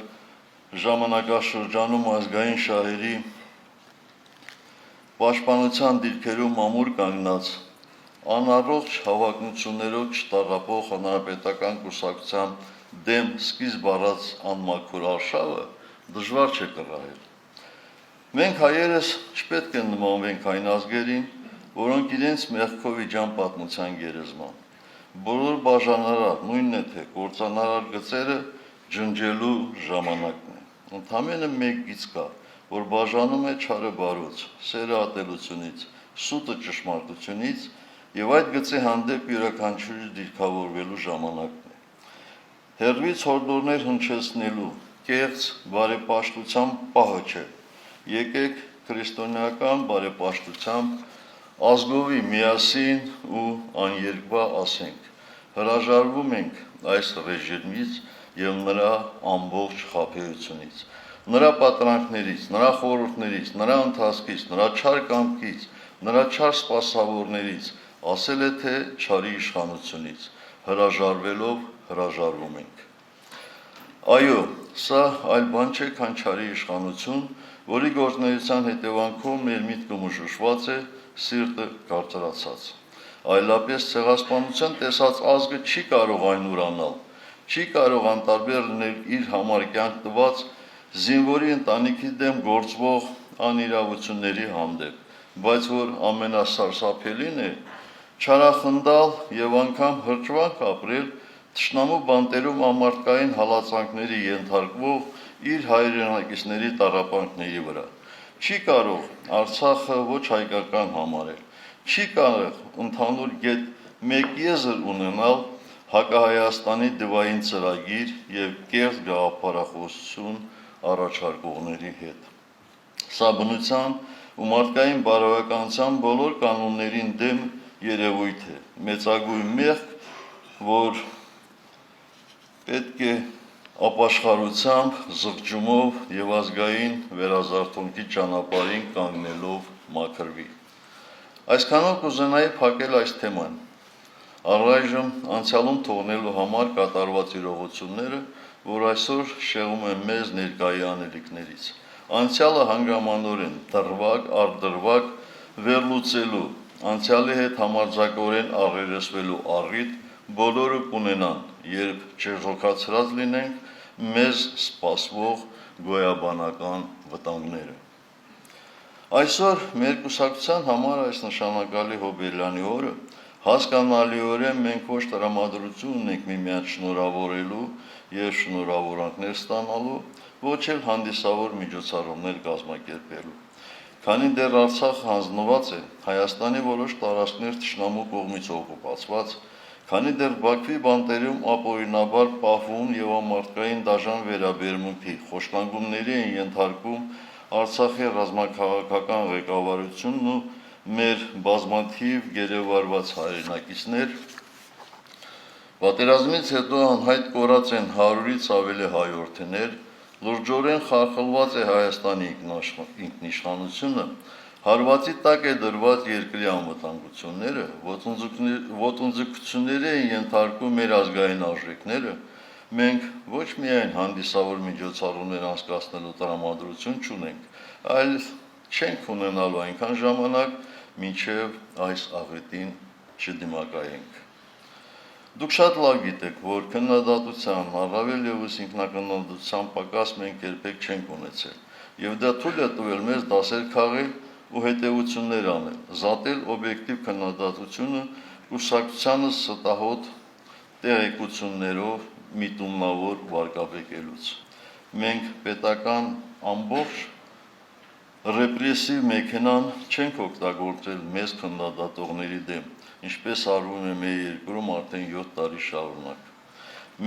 ժամանակաշրջանում ազգային շահերի պաշտպանության դիրքերում ամուր կանգնած անառողջ հավակնություններով չտառապող հանրապետական կուսակցության դեմ սկիզբ առած անմաքուր արշավը դժվար չէ կռահել։ Մենք հայերս չպետք է նմանվենք այն ազգերին, որոնք իրենց մեղքով իջան պատմության գերեզման։ Բոլոր բաժանարար, նույնն է թե կործանարար գծերը ջնջելու ժամանակն է։ Ընդամենը մեկ գիծ կա, որ բաժանում է չարը բարոց, սերը ատելությունից, սուտը ճշմարտությունից եւ այդ գծի հանդեպ յուրաքանչյուրի դիրքավորվելու ժամանակն է։ Հերվից հորդորներ հնչեցնելու կեղծ բարեպաշտության պահը չէ։ Եկեք քրիստոնեական բարեպաշտությամբ ազգովի միասին ու աներկբա ասենք, հրաժարվում ենք այս ռեժիմից եւ նրա ամբողջ խաբեությունից, նրա պատրանքներից, նրա խորհուրդներից, նրա ընթացքից, նրա չար կամքից, նրա չար սպասավորներից, ասել է թե չարի իշխանությունից, հրաժարվելով հրաժարվում ենք։ Այո, սա այլ բան չէ, քան չարի իշխանություն, որի գործունեության հետևանքով մեր միտքը մշուշված է, սիրտը կարծրացած։ Այլապես ցեղասպանության տեսած ազգը չի կարող այն ուրանալ, չի կարող անտարբեր լինել իր համար կյանք տված զինվորի ընտանիքի դեմ գործվող անիրավությունների հանդեպ, բայց որ ամենասարսափելին է, չարախնդալ եւ անգամ հրճվանք ապրել թշնամու բանտերում ամարտկային հալածանքների ենթարկվող իր հայրենակիցների տառապանքների վրա։ Չի կարող Արցախը ոչ հայկական համարել, չի կարող ընդհանուր գետ մեկ եզր ունենալ հակահայաստանի դվային ծրագիր եւ կեղծ գաղափարախոսություն առաջարկողների հետ։ Սա բնության ու մարդկային բարոյականության բոլոր կանոններին դեմ երևույթ է, մեծագույն մեղք, որ պետք է ապաշխարությամբ, զղջումով եւ ազգային վերազարթոնքի ճանապարհին կանգնելով մաքրվի։ Այսքանով կուզենայի փակել այս թեման։ Առայժմ անցյալում թողնելու համար կատարված իրողությունները, որ այսօր շեղում են մեզ ներկայի անելիքներից։ անցյալը հանգամանորեն դրվագ առ դրվագ վերլուծելու, անցյալի հետ համարձակորեն աղերեսվելու առիթ բոլորը կունենան, երբ չեժոքացրած լինենք մեզ սպասվող գոյաբանական վտանգները։ Այսօր մեր կուսակցության համար այս նշանակալի հոբելյանի օրը հասկանալիորեն մենք ոչ տրամադրություն ունենք միմյանց շնորհավորելու եւ շնորհավորանքներ ստանալու, ոչ էլ հանդիսավոր միջոցառումներ կազմակերպելու։ Քանի դեռ Արցախը հանձնված է Հայաստանի որոշ տարածքներ թշնամու կողմից օկուպացված, քանի դեռ Բաքվի բանտերում ապօրինաբար պահվում եւ ամարտկային դաժան վերաբերմունքի խոշտանգումների են ենթարկում Արցախի ռազմաքաղաքական ղեկավարությունն ու մեր բազմաթիվ գերեվարված հայրենակիցներ, պատերազմից հետո անհայտ կորած են 100-ից ավելի հայրորդիներ, լրջորեն խարխլված է Հայաստանի ինքնիշխանությունը, հարվածի տակ է դրված երկրի անվտանգությունները, ոտնձգությունների են ենթարկում մեր ազգային արժեքները, մենք ոչ միայն հանդիսավոր միջոցառումներ անցկացնելու տրամադրություն չունենք, այլ չենք ունենալու այնքան ժամանակ, մինչև այս աղետին չդիմակայենք։ Դուք շատ լավ գիտեք, որ քննադատության, առավել ևս ինքնակնդության պակաս մենք երբեք չենք ունեցել, եւ դա թույլ է տվել մեզ դասեր քաղել ու հետևություններ անել, զատել օբյեկտիվ քննադատությունը կուսակցությանը ստահոդ տեղեկություններով միտումնավոր վարկաբեկելուց։ Մենք պետական ամբողջ ռեպրեսիվ մեքենան չենք օգտագործել մեզ քննադատողների դեմ, ինչպես արվում է մեր երկրում արդեն 7 տարի շարունակ։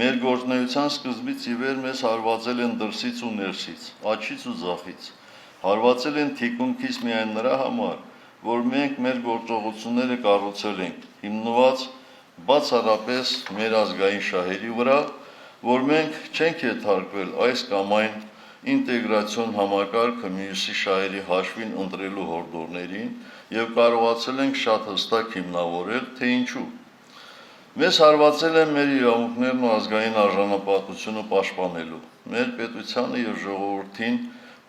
Մեր գործունեության սկզբից ի վեր մեզ հարվածել են դրսից ու ներսից, աջից ու ձախից, հարվածել են թիկունքից միայն նրա համար, որ մենք մեր գործողությունները կառուցել ենք, հիմնված բացառապես մեր ազգային շահերի վրա, որ մենք չենք ենթարկվել այս կամ այն ինտեգրացիոն համակարգը մյուսի շահերի հաշվին ընտրելու հորդորներին եւ կարողացել ենք շատ հստակ հիմնավորել, թե ինչու։ Մեզ հարվածել են մեր իրավունքներն ու ազգային արժանապատվությունը պաշտպանելու, մեր պետությանը եւ ժողովրդին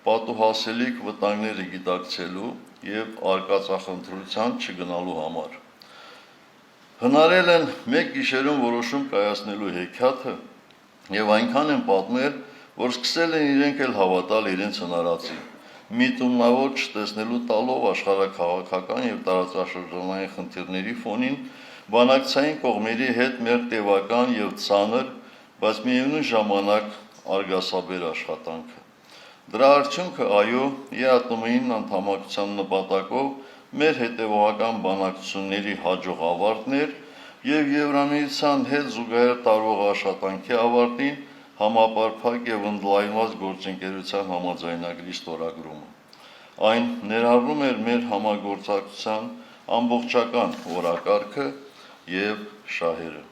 պատուհասելիք վտանգները գիտակցելու եւ արկածախնդրության չգնալու համար։ Հնարել են մեկ գիշերում որոշում կայացնելու հեքիաթը եւ այնքան են պատմել, որ սկսել են իրենք էլ հավատալ իրենց հնարածին, միտումնավոր չտեսնելու տալով աշխարհաքաղաքական եւ տարածաշրջանային խնդիրների ֆոնին բանակցային կողմերի հետ մեր տևական եւ ցաներ, բայց միևնույն ժամանակ արգասաբեր աշխատանքը։ Դրա արդյունքը այո, ԵԱՏՄ-ին անդամակցության նպատակով մեր հետևողական բանակցությունների հաջող ավարտն էր եւ Եվրամիության հետ զուգահեռ տարվող աշխատանքի ավարտին համապարփակ եւ ընդլայնված գործընկերության համաձայնագրի ստորագրումը։ Այն ներառում էր մեր համագործակցության ամբողջական օրակարգը եւ շահերը։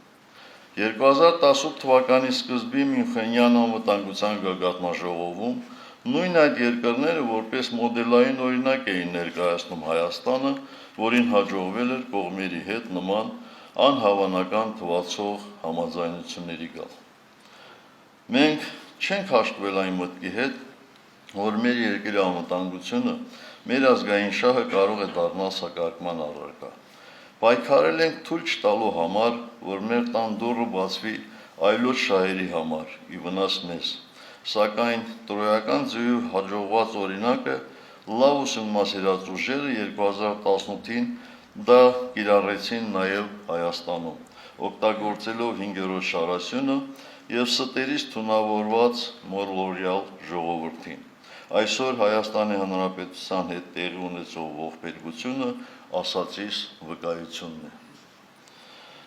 2018 թվականի սկզբին Մյունխենյան անվտանգության գագաթնաժողովում նույն այդ երկրները որպես մոդելային օրինակ էին ներկայացնում Հայաստանը, որին հաջողվել էր կողմերի հետ նման անհավանական թվացող համաձայնությունների գալ։ Մենք չենք հաշտվել այն մտքի հետ, որ մեր երկրի անվտանգությունը, մեր ազգային շահը կարող է դառնալ սակարկման առարկա։ Պայքարել ենք թույլ չտալու համար, որ մեր տան դուռը բացվի այլոց շահերի համար, ի վնաս մեզ, սակայն տրոյական ձյուի հաջողված օրինակը լավ ուսումնասիրած ուժերը 2018-ին դա կիրառեցին նաև Հայաստանում, օգտագործելով 5-րդ շարասյունը եւ ստերից թունավորված մոլորյալ ժողովրդին։ Այսօր Հայաստանի Հանրապետության հետ տեղի ունեցող ողբերգությունը ասածիս վկայությունն է։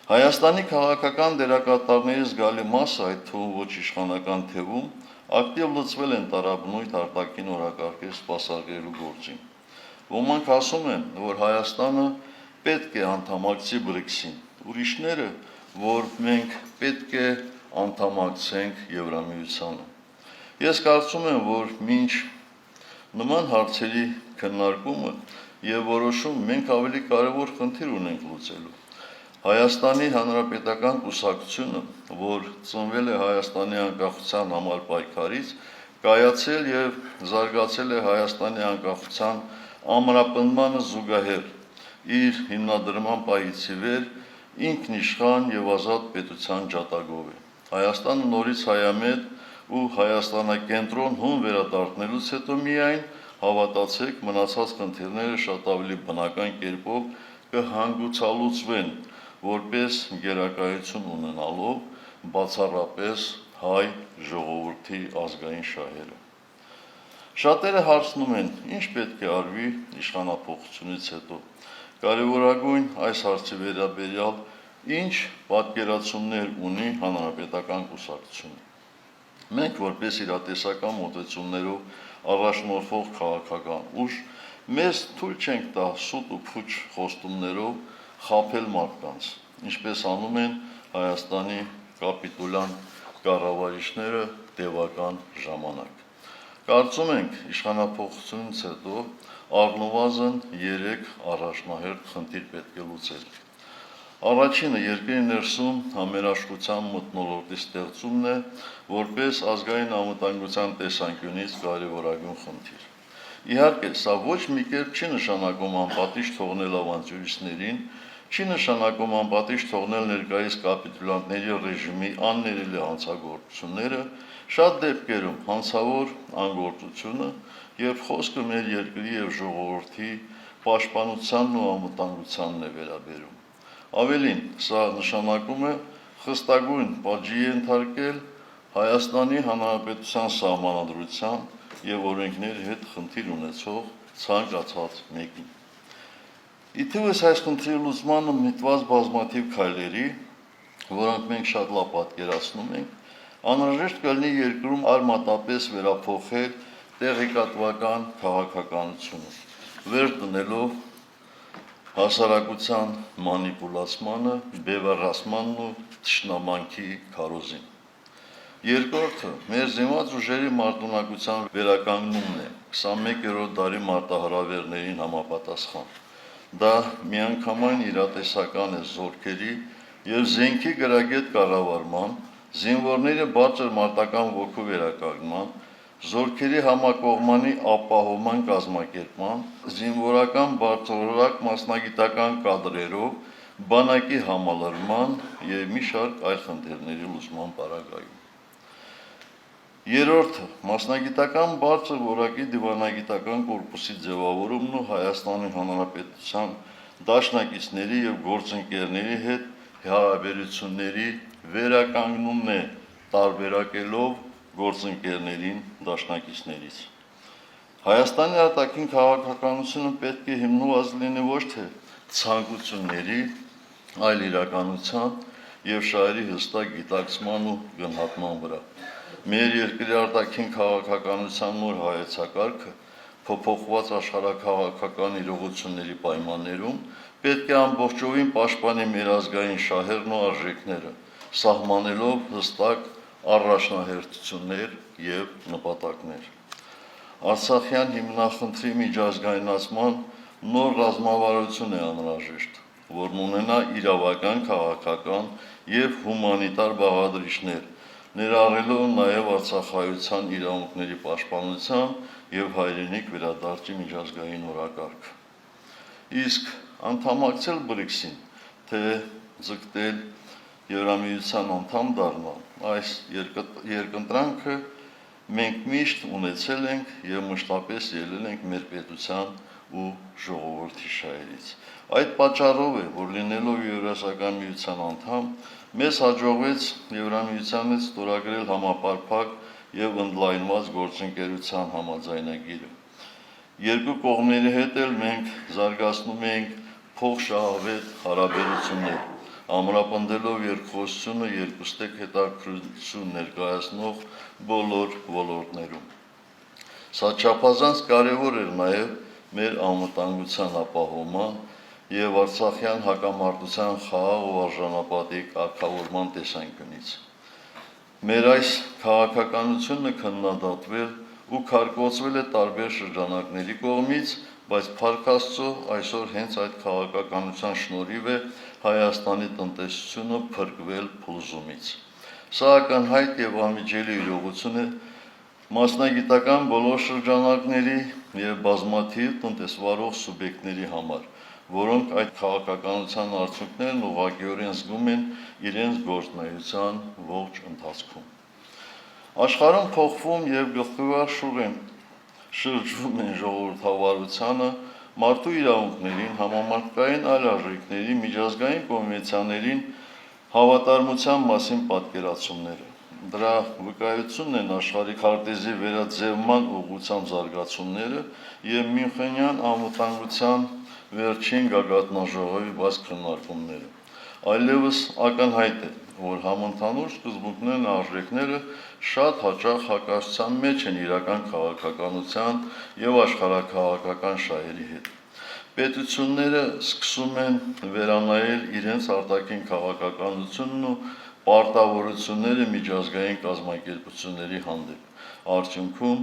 Հայաստանի քաղաքական դերակատարների զգալի մասը, այդ թվում ոչ իշխանական թևում, ակտիվ լծվել են տարաբնույթ արտաքին օրակարգեր սպասարկելու գործին։ Ոմանք ասում են, որ Հայաստանը պետք է անդամակցի BRICS-ին, ուրիշները, որ մենք պետք է անդամակցենք Եվրամիությանը։ Ես կարծում եմ, որ մինչ նման հարցերի քննարկումը եւ որոշում մենք ավելի կարևոր խնդիր ունենք լուծելու։ Հայաստանի Հանրապետական կուսակցությունը, որ ծնվել է Հայաստանի անկախության համար պայքարից, կայացել եւ զարգացել է Հայաստանի անկախության ամրապնդմանը զուգահեռ իր հիմնադրման պահից ի վեր ինքնիշխան եւ ազատ պետության ջատագով է։ Հայաստանը նորից հայամետ ու Հայաստանակենտրոն հուն վերադառնելուց հետո միայն հավատացեք մնացած խնդիրները շատ ավելի բնական կերպով կհանգուցալուծվեն, որպես գերակայություն ունենալով բացառապես հայ ժողովրդի ազգային շահերը։ Շատերը հարցնում են, ինչ պետք է արվի իշխանափոխությունից հետո։ Կարևորագույն այս հարցի վերաբերյալ ինչ պատկերացումներ ունի հանրապետական կուսակցությունը։ Մենք որպես իրատեսական մոտեցումներով առաջնորդվող քաղաքական ուժ մեզ թույլ չենք տա սուտ ու փուչ խոստումներով խաբել մարդկանց, ինչպես անում են Հայաստանի կապիտուլյան կառավարիչները տևական ժամանակ։ Կարծում ենք իշխանափոխությունից հետո առնվազն 3 առաջնահերթ խնդիր պետք է լուծել։ Առաջինը երկրի ներսում համերաշխության մթնոլորտի ստեղծումն է, որպես ազգային անվտանգության տեսանկյունից կարևորագույն խնդիր։ Իհարկե, սա ոչ մի կերպ չի նշանակում անպատիժ թողնել ավանտյուրիստներին, չի նշանակում անպատիժ թողնել ներկայիս կապիտուլյանտների ռեժիմի աններելի հանցագործությունները, շատ դեպքերում հանցավոր անգործությունը եւ խոսքը մեր երկրի եւ ժողովրդի պաշտպանությանն ու անվտանգությանն է վերաբերում։ Ավելին, սա նշանակում է խստագույն պատժի ենթարկել Հայաստանի Հանրապետության սահմանադրության եւ օրենքների հետ խնդիր ունեցող ցանկացած մեկին։ Իթևս այս խնդրի լուծմանը միտված բազմաթիվ քայլերի, որոնք մենք շատ լավ պատկերացնում ենք, անհրաժեշտ կլինի երկրում արմատապես վերափոխել տեղեկատվական քաղաքականությունը, վեր դնելով հասարակության մանիպուլացմանը, բևեռացմանն ու թշնամանքի քարոզին։ Երկրորդը մեր զինված ուժերի մարտունակության վերականգնումն է 21-րդ դարի մարտահրավերներին համապատասխան։ Դա միանգամայն իրատեսական է զորքերի եւ զենքի գրագետ կառավարման, զինվորների բարձր մարտական ոգու վերականգնման, զորքերի համակողմանի ապահովման կազմակերպման, զինվորական բարձրորակ մասնագիտական կադրերով, բանակի համալրման եւ մի շարք այլ խնդիրների լուծման պարագայում։ Երրորդը մասնագիտական բարձր որակի դիվանագիտական կորպուսի ձևավորումն ու Հայաստանի Հանրապետության դաշնակիցների եւ գործընկերների հետ հարաբերությունների վերականգնումն է, տարբերակելով գործընկերներին դաշնակիցներից։ Հայաստանի արտաքին քաղաքականությունը պետք է հիմնված լինի ոչ թե ցանկությունների, այլ իրականության եւ շահերի հստակ գիտակցման ու գնահատման վրա։ Մեր երկրի արտաքին քաղաքականության նոր հայեցակարգը փոփոխված աշխարհակաղակական իրողությունների պայմաններում պետք է ամբողջովին պաշտպանի մեր ազգային շահերն ու արժեքները, սահմանելով հստակ առաջնահերթություններ եւ նպատակներ։ Արցախյան հիմնախնդրի միջազգայնացման նոր ռազմավարություն է անհրաժեշտ, որն ունենա իրավական, քաղաքական եւ հումանիտար բաղադրիչներ, ներառելով նաեւ արցախայցյան իրավունքների պաշտպանության եւ հայրենիք վերադարձի միջազգային օրակարգ։ Իսկ անդամակցել BRICS-ին, թե ձգտել Եվրամիության անդամ դառնալ, այս երկընտրանքը մենք միշտ ունեցել ենք եւ մշտապես ելել ենք մեր պետության ու ժողովրդի շահերից։ Այդ պատճառով է, որ լինելով Եվրասիական միության անդամ, մեզ հաջողվեց Եվրամիությանից ստորագրել համապարփակ եւ ընդլայնված գործընկերության համաձայնագիրը։ Երկու կողմերի հետ էլ մենք զարգացնում ենք փոխշահավետ հարաբերություններ, ամրապնդելով երկխոսությունը երկուստեք հետաքրքրություն ներկայացնող բոլոր ոլորտներում։ Սա չափազանց կարևոր էր նաև մեր անվտանգության ապահովման եւ արցախյան հակամարտության խաղաղ ու արժանապատիվ կարգավորման տեսանկյունից։ Մեր այս քաղաքականությունը քննադատվել ու քարկոծվել է տարբեր շրջանակների կողմից, բայց Փառք Աստծո այսօր հենց այդ քաղաքականության շնորհիվ է Հայաստանի տնտեսությունը փրկվել փլուզումից։ Սա ակնհայտ եւ անմիջելի իրողություն է, Մասնագիտական բոլոր շրջանակների եւ բազմաթիվ տնտեսվարող սուբյեկտների համար, որոնք այդ քաղաքականության արդյունքներն ուղղակիորեն զգում են իրենց գործունեության ողջ ընթացքում։ Աշխարհում փոխվում եւ գլխուղար շրջվում են ժողովրդավարությանը, մարդու իրավունքներին, համամարտկային այլ արժեքների, միջազգային կոնվենցիաներին հավատարմության մասին պատկերացումները։ Դրա վկայությունն են աշխարհի քարտեզի վերաձևման ուղղությամբ զարգացումները եւ Մյունխենյան անվտանգության վերջին գագաթնաժողովի բաց քննարկումները։ Այլևս ակնհայտ է, որ համընդհանուր սկզբունքներն ու արժեքները շատ հաճախ հակասության մեջ են իրական քաղաքականության եւ աշխարհաքաղաքական շահերի հետ։ Պետությունները սկսում են վերանայել իրենց արտաքին քաղաքականությունն ու պարտավորությունները միջազգային կազմակերպությունների հանդեպ։ Արդյունքում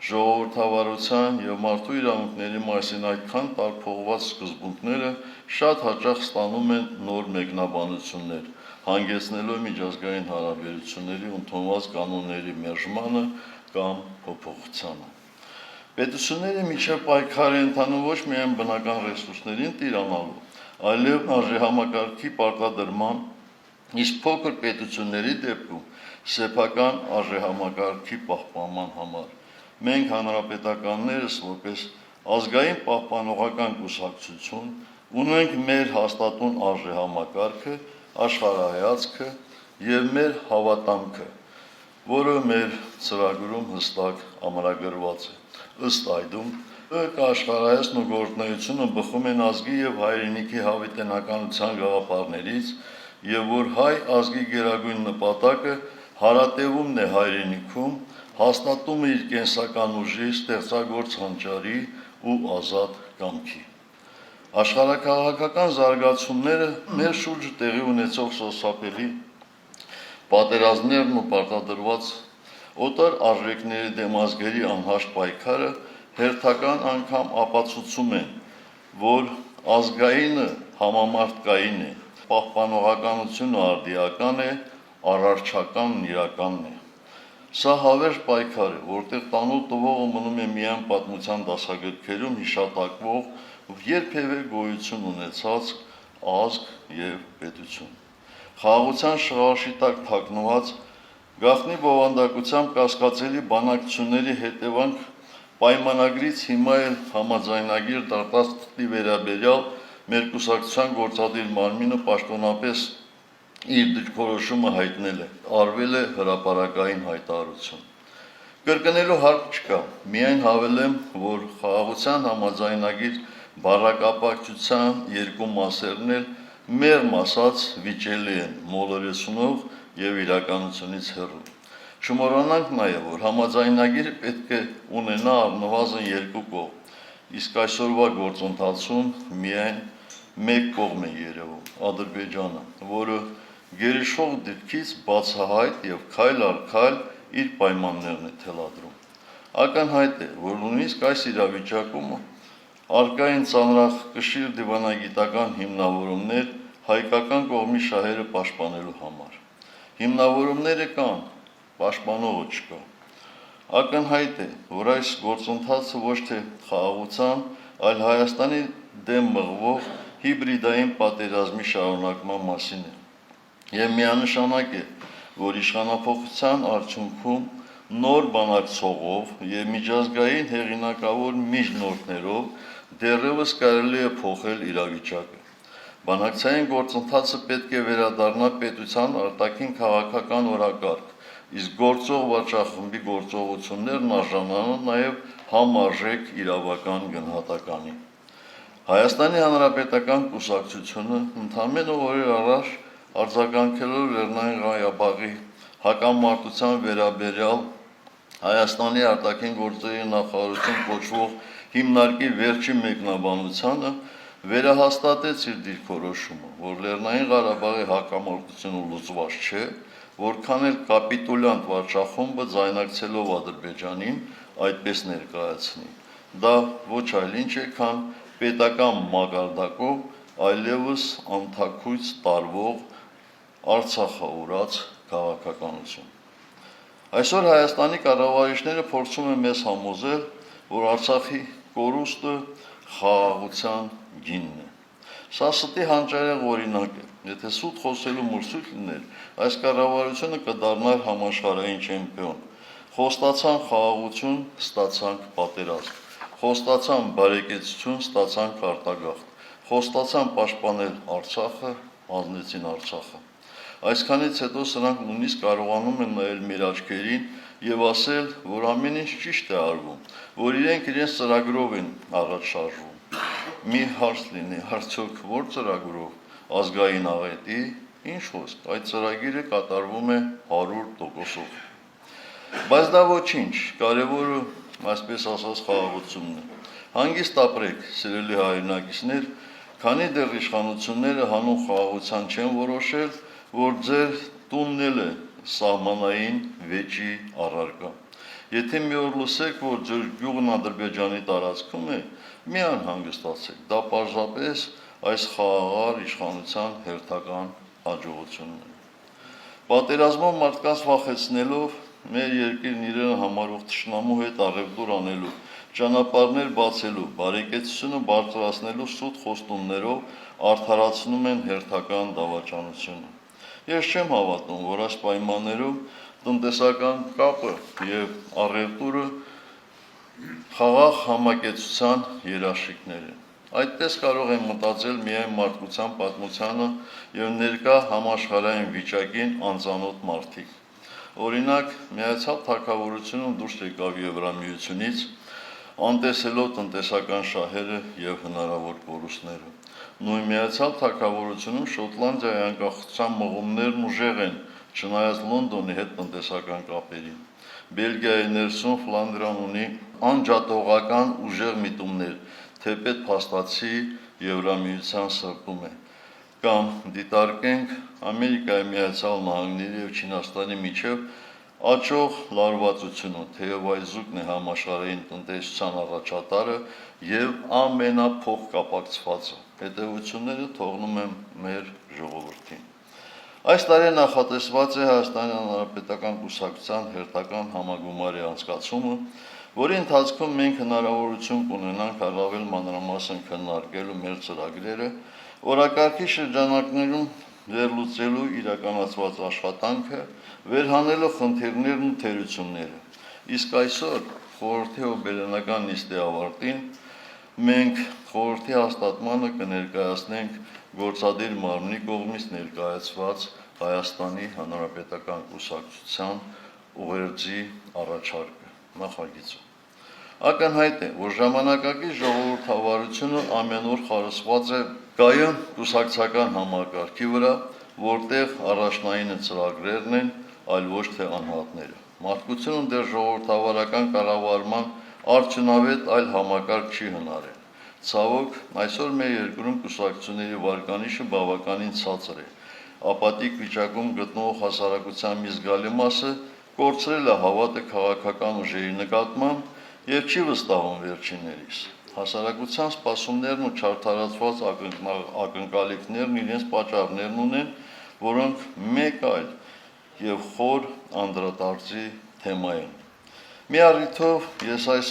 ժողովրդավարության եւ մարդու իրավունքների մասին այդքան տարփողված սկզբունքները շատ հաճախ ստանում են նոր մեկնաբանություններ, հանգեցնելով միջազգային հարաբերությունների ընդունված կանոնների մերժմանը կամ փոփոխությանը։ Պետությունների միջև պայքար է ընթանում ոչ միայն բնական ռեսուրսներին տիրանալու, այլև արժեհամակարգի պարտադրման, իսկ փոքր պետությունների դեպքում սեփական արժեհամակարգի պահպանման համար։ Մենք հանրապետականներս որպես ազգային պահպանողական կուսակցություն ունենք մեր հաստատուն արժեհամակարգը, աշխարհայացքը եւ մեր հավատամքը, որը մեր ծրագրում հստակ ամրագրված է։ Ըստ այդմ աշխարհայացն ու գործունեությունը բխում են ազգի եւ հայրենիքի հավիտենականության գաղափարներից եւ որ հայ ազգի գերագույն նպատակը հարատևումն է հայրենիքում, հաստատում է իր կենսական ուժի, ստեղծագործ հանճարի ու ազատ կամքի։ Աշխարհաքաղաքական զարգացումները մեր շուրջը տեղի ունեցող սոսապելի պատերազմներն ու պարտադրված օտար արժեքների դեմ ազգերի անհաշտ պայքարը հերթական անգամ ապացուցում են, որ ազգայինը համամարտկային է, պահպանողականությունը արդիական է, արարչականն իրականն է։ Սա հավերժ պայքար է, որտեղ տանուլ տվողը մնում է միայն պատմության դասագրքերում հիշատակվող երբևէ գոյություն ունեցած ազգ եւ պետություն։ Խաղաղության շղարշի տակ թաքնված գաղտնի բովանդակությամբ կասկածելի բանակցությունների հետևանք պայմանագրից հիմա էլ համաձայնագիր դարձած թղթի վերաբերյալ մեր կուսակցության գործադիր մարմինը պաշտոնապես իր դիրքորոշումը հայտնել է, արվել է հրապարակային հայտարարություն։ Կրկնելու հարկ չկա, միայն հավելեմ, որ խաղաղության համաձայնագիր բառակապակցության երկու մասերն էլ մեղմ ասած վիճելի են, մոլորեցնող եւ իրականությունից հեռու։ Չմոռանանք նաեւ, որ համաձայնագիրը պետք է ունենա առնվազն երկու կողմ, իսկ այսօրվա գործընթացում միայն մեկ կողմ է երևում՝ Ադրբեջանը, որը գերիշխող դիրքից բացահայտ եւ քայլ առ քայլ իր պայմաններն է թելադրում։ Ակնհայտ է, որ նույնիսկ այս իրավիճակում արկային ծանրակշիռ դիվանագիտական հիմնավորումներ հայկական կողմի շահերը պաշտպանելու համար։ Հիմնավորումները կան, պաշտպանողը չկա։ Ակնհայտ է, որ այս գործընթացը ոչ թե խաղաղության, այլ Հայաստանի դեմ մղվող հիբրիդային պատերազմի շարունակման մասին է։ Եվ միանշանակ է, որ իշխանափոխության արդյունքում նոր բանակցողով եւ միջազգային հեղինակավոր միջնորդներով դեռևս կարելի է փոխել իրավիճակը։ Բանակցային գործընթացը պետք է վերադառնա պետության արտաքին քաղաքական օրակարգ, իսկ գործող վարչախմբի գործողություններն արժանանան նաեւ համարժեք իրավական գնահատականի։ Հայաստանի Հանրապետական կուսակցությունը ընդամենը օրեր առաջ արձագանքելով Լեռնային Ղարաբաղի հակամարտության վերաբերյալ Հայաստանի արտաքին գործերի նախարարություն կոչվող հիմնարկի վերջին մեկնաբանությանը վերահաստատեց իր դիրքորոշումը, որ Լեռնային Ղարաբաղի հակամարտությունը լուծված չէ, որքան էլ կապիտուլյանտ վարչախումբը ձայնակցելով Ադրբեջանին այդպես ներկայացնի։ Դա ոչ այլ ինչ է, քան պետական մակարդակով այլևս անթաքույց տարվող Արցախաուրաց քաղաքականություն։ Այսօր Հայաստանի կառավարիչները փորձում են մեզ համոզել, որ Արցախի կորուստը խաղաղության գինն է։ Սա ստի հանճարեղ օրինակ է։ Եթե սուտ խոսելու մրցույթ լիներ, այս կառավարությունը կդառնար համաշխարհային չեմպիոն։ Խոստացան խաղաղություն, ստացանք պատերազմ։ Խոստացան բարեկեցություն, ստացանք արտագաղթ։ Խոստացան պաշտպանել Արցախը, հանձնեցին Արցախը։ Այսքանից հետո սրանք նույնիսկ կարողանում են նայել մեր աչքերին եւ ասել, որ ամեն ինչ ճիշտ է արվում, որ իրենք իրենց ծրագրով են առաջ շարժվում։ Մի հարց լինի, արդյոք որ ծրագրով, ազգային աղետի, ինչ խոսք, այդ ծրագիրը կատարվում է 100%-ով։ Բայց դա ոչինչ, կարևորը, այսպես ասած, խաղաղությունն է։ Հանգիստ ապրեք, սիրելի հայրենակիցներ, քանի դեռ իշխանությունները հանուն խաղաղության չեն որոշել, որ ձեր տունն էլ է սահմանային վեճի առարկա։ Եթե մի օր լսեք, որ ձեր գյուղն Ադրբեջանի տարածքում է, մի անհանգստացեք, դա պարզապես այս խաղաղար իշխանության հերթական հաջողությունն է։ Պատերազմով մարդկանց վախեցնելով, մեր երկիրն իրեն համարող թշնամու հետ առևտուր անելու, ճանապարհներ բացելու, բարեկեցությունը բարձրացնելու սուտ խոստումներով արդարացնում են հերթական դավաճանությունը։ Ես չեմ հավատում, որ այս պայմաններում տնտեսական կապը եւ առևտուրը խաղաղ համակեցության երաշխիքներ են։ Այդպես կարող են մտածել միայն մարդկության պատմությանը եւ ներկա համաշխարհային վիճակին անծանոթ մարդիկ։ Օրինակ, Միացյալ Թագավորությունում դուրս եկավ Եվրամիությունից, անտեսելով տնտեսական շահերը եւ հնարավոր կորուստները։ Նույն Միացյալ Թագավորությունում Շոտլանդիայի անկախության մղումներն ուժեղ են, չնայած Լոնդոնի հետ տնտեսական կապերին։ Բելգիայի ներսում Ֆլանդրիան ունի անջատողական ուժեղ միտումներ, թեպետ փաստացի Եվրամիության սրտում է։ Կամ դիտարկենք Ամերիկայի Միացյալ Նահանգների եւ Չինաստանի միջև աճող լարվածությունը, թեև այս զուգն է համաշխարհային տնտեսության առաջատարը եւ ամենափոխկապակցվածը։ Հետևությունները թողնում եմ մեր ժողովրդին։ Այս տարի նախատեսված է Հայաստանի Հանրապետական կուսակցության հերթական համագումարի անցկացումը, որի ընթացքում մենք հնարավորություն կունենանք առավել մանրամասն քննարկելու մեր ծրագրերը, օրակարգի շրջանակներում վերլուծելու իրականացված աշխատանքը, վերհանելու խնդիրներն ու թերությունները։ Իսկ այսօր խորհրդի հոբելյանական նիստի ավարտին մենք խորհրդի հաստատմանը կներկայացնենք գործադիր մարմնի կողմից ներկայացված Հայաստանի Հանրապետական կուսակցության ուղերձի առաջարկը, նախագիծը։ Ակնհայտ է, որ ժամանակակից ժողովրդավարությունը ամեն օր խարսված է կայուն կուսակցական համակարգի վրա, որտեղ առաջնայինը ծրագրերն են, այլ ոչ թե անհատները։ Մարդկությունը դեռ ժողովրդավարական կառավարման արդյունավետ այլ համակարգ չի հնարել։ Ցավոք, այսօր մեր երկրում կուսակցությունների վարկանիշը բավականին ցածր է։ Ապատիկ վիճակում գտնվող հասարակության մի զգալի մասը կորցրել է հավատը քաղաքական ուժերի նկատմամբ եւ չի վստահում վերջիններիս։ Հասարակության սպասումներն ու չարդարացված ակնկալիքներն իրենց պատճառներն ունեն, որոնք մեկ այլ եւ խոր անդրադարձի թեմա են։ Մի առիթով ես այս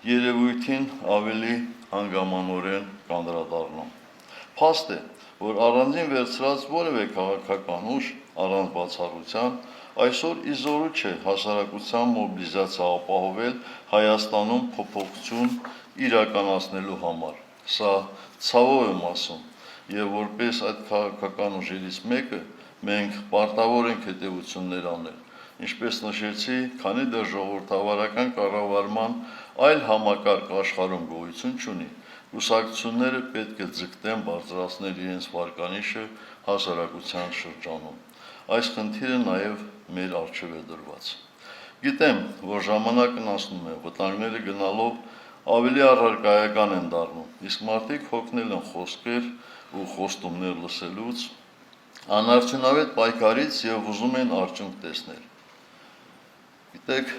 երևույթին ավելի հանգամանորեն կանդրադառնամ։ Փաստ է, որ առանձին վերցրած որևէ քաղաքական ուժ առանց բացառության այսօր իզորու չէ հասարակության մոբիլիզացիա ապահովել Հայաստանում փոփոխություն իրականացնելու համար։ Սա ցավով եմ ասում, եւ որպես այդ քաղաքական ուժերից մեկը մենք պարտավոր ենք հետևություններ անել։ Ինչպես նշեցի, քանի դեռ ժողովրդավարական կառավարման այլ համակարգ աշխարհում գոյություն չունի, կուսակցությունները պետք է ձգտեն բարձրացնել իրենց վարկանիշը հասարակության շրջանում։ Այս խնդիրը նաև մեր առջև է դրված։ Գիտեմ, որ ժամանակն անցնում է, վտանգները գնալով ավելի առարկայական են դառնում, իսկ մարդիկ հոգնել են խոսքեր ու խոստումներ լսելուց, անարդյունավետ պայքարից եւ ուզում են արդյունք տեսնել։ Գիտեք,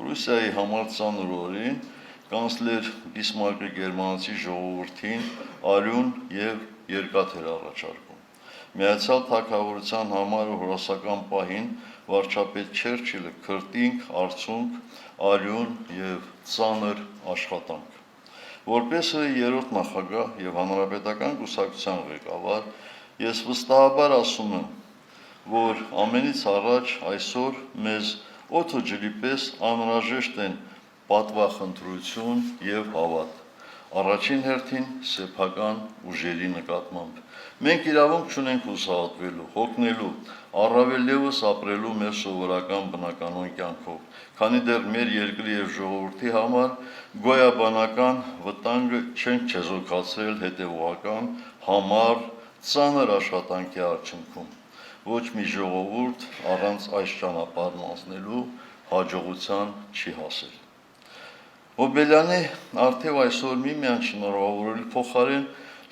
Ռուսիայի համար ծանր օրին կանցլեր Բիսմարկը գերմանացի ժողովրդին արյուն եւ երկաթ էր առաջարկում։ Միացյալ Թագավորության համար ու հորասական պահին վարչապետ Չերչիլը քրտինք, արցունք, արյուն եւ ծանր աշխատանք։ Որպես երրորդ նախագահ եւ հանրապետական կուսակցության ղեկավար, ես վստահաբար ասում եմ, որ ամենից առաջ այսօր մեզ օդը ջրի պես անհրաժեշտ են պատվախնդրություն եւ հավատ։ Առաջին հերթին սեփական ուժերի նկատմամբ։ Մենք իրավունք չունենք հուսահատվելու, հոգնելու, առավել ևս ապրելու մեր սովորական բնականոն կյանքով, քանի դեռ մեր երկրի եւ ժողովրդի համար գոյաբանական վտանգը չենք չեզոքացրել հետեւողական, համառ, ծանր աշխատանքի արդյունքում։ Ոչ մի ժողովուրդ առանց այս ճանապարհն անցնելու հաջողության չի հասել։ Հոբելյանի արդև այսօր միմյանց շնորհավորելու փոխարեն,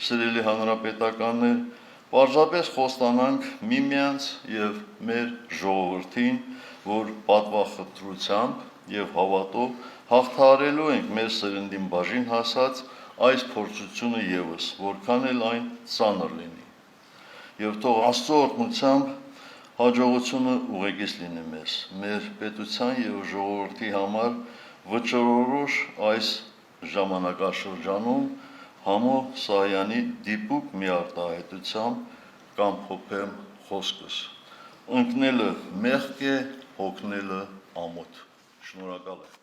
սիրելի հանրապետականներ, պարզապես խոստանանք միմյանց եւ մեր ժողովրդին, որ պատվախնդրությամբ եւ հավատով հաղթահարելու ենք մեր սերնդին բաժին հասած այս փորձությունը եւս, որքան էլ այն ծանր լինի։ Եվ թող Աստծո օրհնությամբ հաջողությունը ուղեկից լինի մեզ, մեր պետության եւ ժողովրդի համար վճռորոշ այս ժամանակաշրջանում Համո Սահյանի դիպուկ մի արտահայտությամբ կամփոփեմ խոսքս։ Ընկնելը մեղք է, հոգնելը ամոթ։ Շնորհակալ եմ։